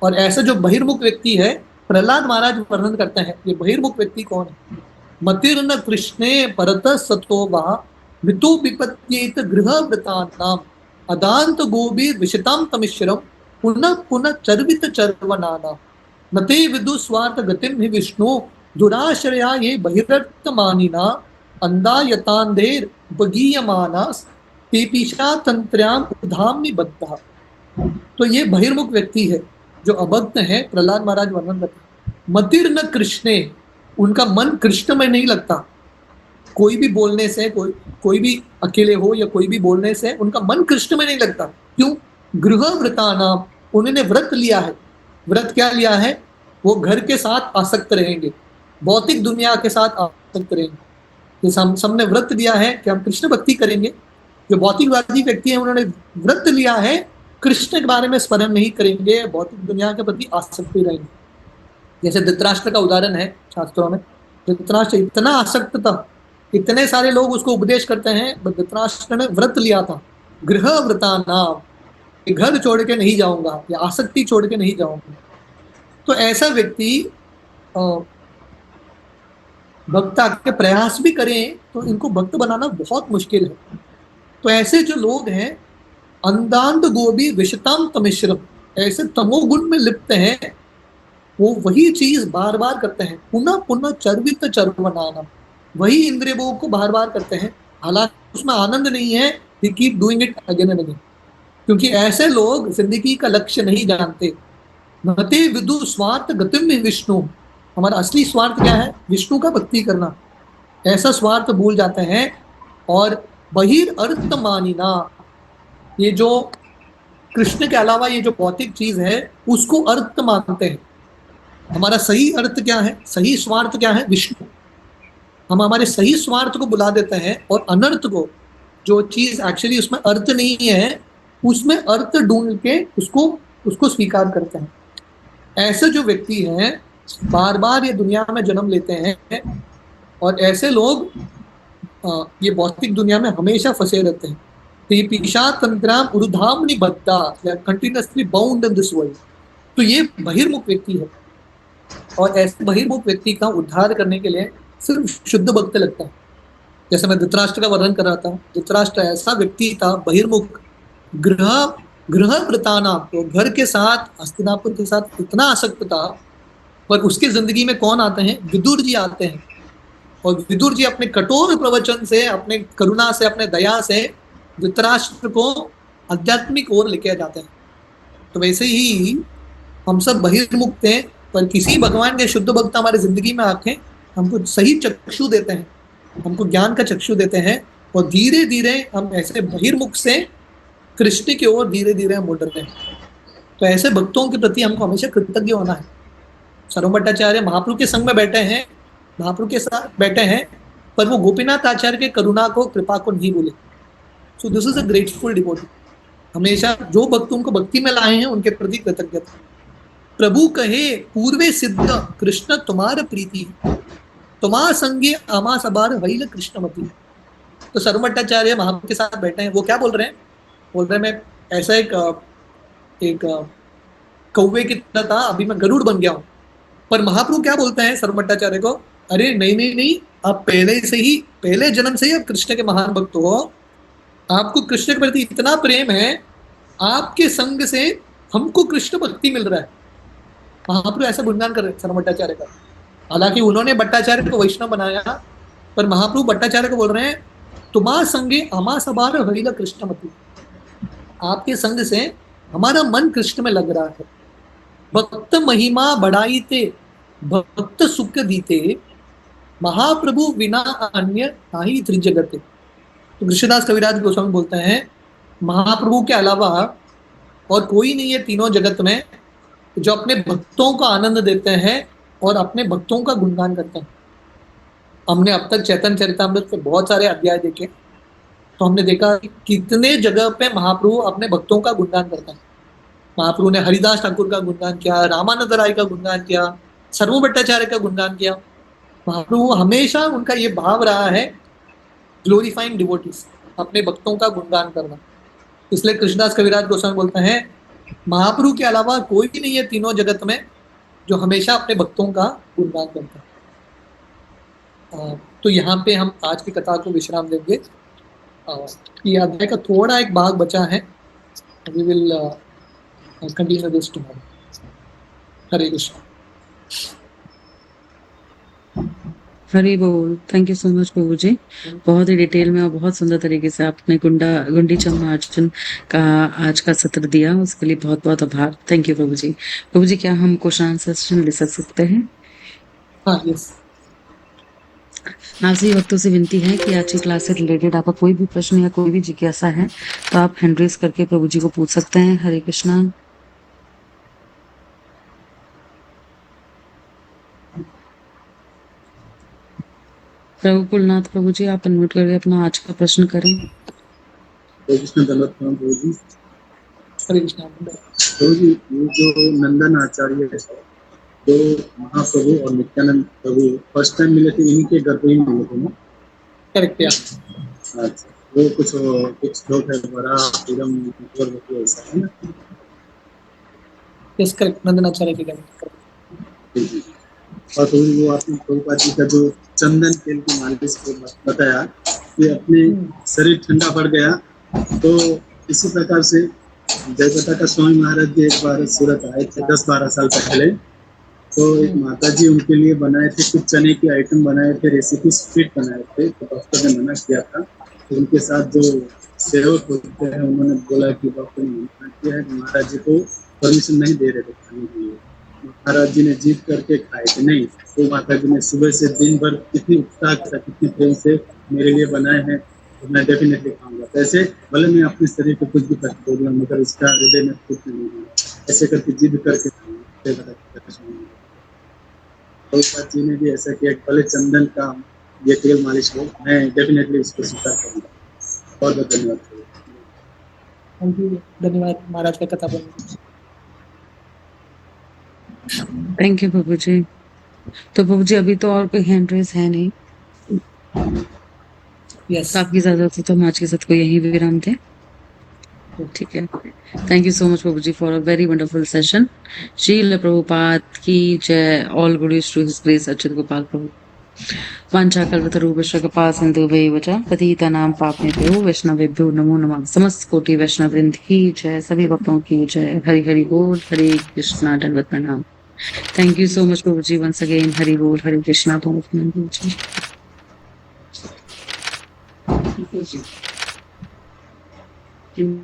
B: और ऐसा जो बहिर्मुख व्यक्ति है, प्रहलाद महाराज वर्णन करते हैं ये बहिर्मुख व्यक्ति कौन है। मतिर्न कृष्णे परत सतो वा मितो विपत्येत गृहवृतानाम, अदांत गोबीर विशताम तमिश्रम, पुनः पुनः चर्वित चर्वनाना, नते विदु स्वार्थ गतिम हि विष्णु, दुराश्रया ये बहिरर्थ मानिना, अंधा यतांधेर उपगीयमानास, पेपीशा तंत्र्याम उधाम्नि बद्धा। तो ये बहिर्मुख व्यक्ति है जो अभक्त है, प्रहलाद महाराज वर्णन करते हैं। मतिर न कृष्णे, उनका मन कृष्ण में नहीं लगता। कोई भी बोलने से, कोई भी अकेले हो या कोई भी बोलने से उनका मन कृष्ण में नहीं लगता। क्यों? गृह व्रतानाम, उन्होंने व्रत लिया है। व्रत क्या लिया है? वो घर के साथ आसक्त रहेंगे, भौतिक दुनिया के साथ आसक्त रहेंगे। जैसे हम सबने व्रत लिया है कि हम कृष्ण भक्ति करेंगे। जो भौतिकवादी व्यक्ति है उन्होंने व्रत लिया है, कृष्ण के बारे में स्मरण नहीं करेंगे, भौतिक दुनिया के प्रति आसक्त रहेंगे। जैसे धृतराष्ट्र का उदाहरण है शास्त्रों में। धृतराष्ट्र इतना आसक्त था, इतने सारे लोग उसको उपदेश करते हैं, धृतराष्ट्र ने व्रत लिया था, गृह व्रतानाम, घर छोड़ के नहीं जाऊंगा या आसक्ति छोड़ के नहीं जाऊंगा। तो ऐसा व्यक्ति भक्त के प्रयास भी करें तो इनको भक्त बनाना बहुत मुश्किल है। तो ऐसे जो लोग हैं, अंधांध गोभी विषताम तमिश्रम, ऐसे तमोगुण में लिप्त हैं, वो वही चीज बार बार करते हैं, पुनः पुनः चर्वित चर्वनाना, वही इंद्रिय भोग को बार बार करते हैं, हालांकि उसमें आनंद नहीं है, they keep doing it again and again। क्योंकि ऐसे लोग जिंदगी का लक्ष्य नहीं जानते। नते विदु स्वार्थ गतिम में विष्णु, हमारा असली स्वार्थ क्या है? विष्णु का भक्ति करना। ऐसा स्वार्थ भूल जाते हैं और बहिर अर्थ मानिना, ये जो कृष्ण के अलावा ये जो भौतिक चीज है उसको अर्थ मानते हैं। हमारा सही अर्थ क्या है? सही स्वार्थ क्या है? विष्णु। हम हमारे सही स्वार्थ को बुला देते हैं और अनर्थ को, जो चीज एक्चुअली उसमें अर्थ नहीं है, उसमें अर्थ ढूंढ के उसको स्वीकार करते हैं। ऐसे जो व्यक्ति हैं बार बार ये दुनिया में जन्म लेते हैं और ऐसे लोग ये भौतिक दुनिया में हमेशा फंसे रहते हैं। Continuously bound in this world. तो ये बहिर्मुख व्यक्ति है और ऐसे बहिर्मुख व्यक्ति का उद्धार करने के लिए सिर्फ शुद्ध भक्त लगता है। जैसे मैं धृतराष्ट्र का वर्णन कर रहा था, धृतराष्ट्र ऐसा व्यक्ति था बहिर्मुख, गृह गृह प्रताना, तो घर के साथ, हस्तिनापुर के साथ इतना आसक्त था। पर उसकी जिंदगी में कौन आते हैं? विदुर जी आते हैं। और विदुर जी अपने कठोर प्रवचन से, अपने करुणा से, अपने दया से धृतराष्ट्र को आध्यात्मिक ओर लेके जाते हैं। तो वैसे ही हम सब बहिर्मुख थे, पर किसी भगवान के शुद्ध भक्त हमारी जिंदगी में आके हमको सही चक्षु देते हैं, हमको ज्ञान का चक्षु देते हैं, और धीरे धीरे हम ऐसे बहिर्मुख से कृष्ण की ओर धीरे धीरे हम उड़ रहे हैं। तो ऐसे भक्तों के प्रति हमको हमेशा कृतज्ञ होना है। सर्व भट्टाचार्य महाप्रभु के संग में बैठे हैं, महाप्रभु के साथ बैठे हैं, पर वो गोपीनाथ आचार्य के करुणा को, कृपा को नहीं भूले। So this is a grateful devotee. हमेशा जो भक्त उनको भक्ति में लाए हैं उनके प्रति कृतज्ञता। प्रभु कहे पूर्वे सिद्ध कृष्ण तुम्हार प्रीति, तुम्हार संगे आमा सबार वैल कृष्णमती। तो सर्व भट्टाचार्य महाप्रभु के साथ बैठे हैं, वो क्या बोल रहे हैं? बोल रहे हैं मैं ऐसा एक कौवे की तरह था, अभी मैं गरुड़ बन गया हूं। पर महाप्रभु क्या बोलते हैं सर्व भट्टाचार्य को? अरे नहीं नहीं नहीं, आप पहले से ही, पहले जन्म से ही आप कृष्ण के महान भक्त हो, आपको कृष्ण के प्रति इतना प्रेम है, आपके संग से हमको कृष्ण भक्ति मिल रहा है। महाप्रभु ऐसा गुणगान कर रहे हैं सर्व भट्टाचार्य का। हालांकि उन्होंने भट्टाचार्य को वैष्णव बनाया, पर महाप्रभु भट्टाचार्य को बोल रहे हैं तुम्हार संगे हमा सबार हरिला कृष्णमती, आपके संग से हमारा मन कृष्ण में लग रहा है। भक्त महिमा बढ़ाई थे, भक्त सुख दीते, महाप्रभु बिना अन्य नाही त्रिजगत। तो कृष्णदास कविराज गोस्वामी बोलते हैं महाप्रभु के अलावा और कोई नहीं है तीनों जगत में जो अपने भक्तों को आनंद देते हैं और अपने भक्तों का गुणगान करते हैं। हमने अब तक चैतन्य चरितामृत के बहुत सारे अध्याय देखे, तो हमने देखा कि कितने जगह पे महाप्रभु अपने भक्तों का गुणगान करते हैं। महाप्रभु ने हरिदास ठाकुर का गुणगान किया, रामानंद राय का गुणगान किया, सर्व भट्टाचार्य का गुणगान किया। महाप्रभु हमेशा उनका ये भाव रहा है ग्लोरीफाइंग डिवोटीज, अपने भक्तों का गुणगान करना। इसलिए कृष्णदास कविराज गोस्वामी बोलते हैं महाप्रभु के अलावा कोई भी नहीं है तीनों जगत में जो हमेशा अपने भक्तों का गुणगान करता है। तो यहाँ पे हम आज की कथा को विश्राम देंगे। ये अध्याय का थोड़ा एक भाग बचा है, we will continue this tomorrow. Hare Krishna.
A: Hari बोल। थैंक यू सो मच प्रभु जी, बहुत ही डिटेल में और बहुत सुंदर तरीके से आपने गुंडीचा मार्जन का आज का सत्र दिया, उसके लिए बहुत बहुत आभार। थैंक यू प्रभु जी। प्रभु जी क्या हम क्वेश्चन आंसर सेशन ले सकते हैं?
B: हाँ, यस।
A: आप सभी भक्तों से विनती है कि आज की क्लास से रिलेटेड आपका कोई भी प्रश्न या कोई भी जिज्ञासा है तो आप हैंड रेज करके प्रभु जी को पूछ सकते हैं। हरे कृष्णा। प्रभु कुलनाथ प्रभु जी आप अनम्यूट करके अपना आज का प्रश्न करें।
C: हरे कृष्ण। धन्यवाद प्रभु जी।
B: हरे कृष्ण।
C: प्रभु जी, ये जो नंदन आचार्य है, तो महाप्रभु और नित्यानंद प्रभु फर्स्ट टाइम मिले थे, इनके घर पे ही मिले थे ना?
B: करेक्ट।
C: अच्छा, वो कुछ लोग है बड़ा पूरम और ऐसा है ना?
B: यस करेक्ट, नंदन आचार्य के घर।
C: और तो वो आपने प्रभुपाद जी का जो चंदन तेल की मालिश को बताया कि अपने शरीर ठंडा पड़ गया, तो इसी प्रकार से जयप्रता का स्वामी महाराज जी एक बार सूरत आए थे 10-12 साल पहले, तो एक माता जी उनके लिए बनाए थे, कुछ चने की आइटम बनाए थे, रेसिपी स्वीट बनाए थे, तो डॉक्टर ने मना किया था। तो उनके साथ जो सेवक होते हैं उन्होंने बोला कि डॉक्टर ने मना किया है, महाराज जी को परमिशन नहीं दे रहे थे खाने के लिए। महाराज जी ने जीत करके खाए थे नहीं, तो माता जी ने सुबह से दिन भर कितनी उत्साह के साथ, कितने प्रेम से मेरे लिए बनाए हैं, तो मैं डेफिनेटली खाऊंगा। तो ऐसे भले मैं अपने शरीर को कुछ भी कष्ट दे दूंगा, मगर इसका हृदय में कुछ नहीं है, ऐसे करके जिद करके प्रभुपाद जी ने भी ऐसा किया, भले चंदन का ये तेल मालिश हो, मैं डेफिनेटली इसको स्वीकार करूंगा। बहुत बहुत धन्यवाद।
B: थैंक यू, धन्यवाद महाराज का कथा बोलने।
A: थैंक यू प्रभु जी। तो प्रभु जी अभी तो और कोई हैंड रेज है नहीं,
B: यस,
A: तो आपकी इजाजत हो तो हम आज के सत्र को यहीं विराम दें। ठीक है। थैंक यू सो मच प्रभु जी for a very wonderful session. Srila Prabhupada की जय। All glories to his grace Achyuta Gopal Prabhu. वाञ्छाकल्पतरुभ्यश्च कृपासिन्धुभ्यैव च पतितानां पावनेभ्यो वैष्णवेभ्यो नमो नमः। समस्त कोटि वैष्णव वृंद की जय, सभी भक्तों की जय। हरि हरि बोल, हरे कृष्णा, दंडवत प्रणाम। थैंक यू सो मच प्रभु जी, वंस अगेन। हरि बोल, हरे कृष्णा। जी।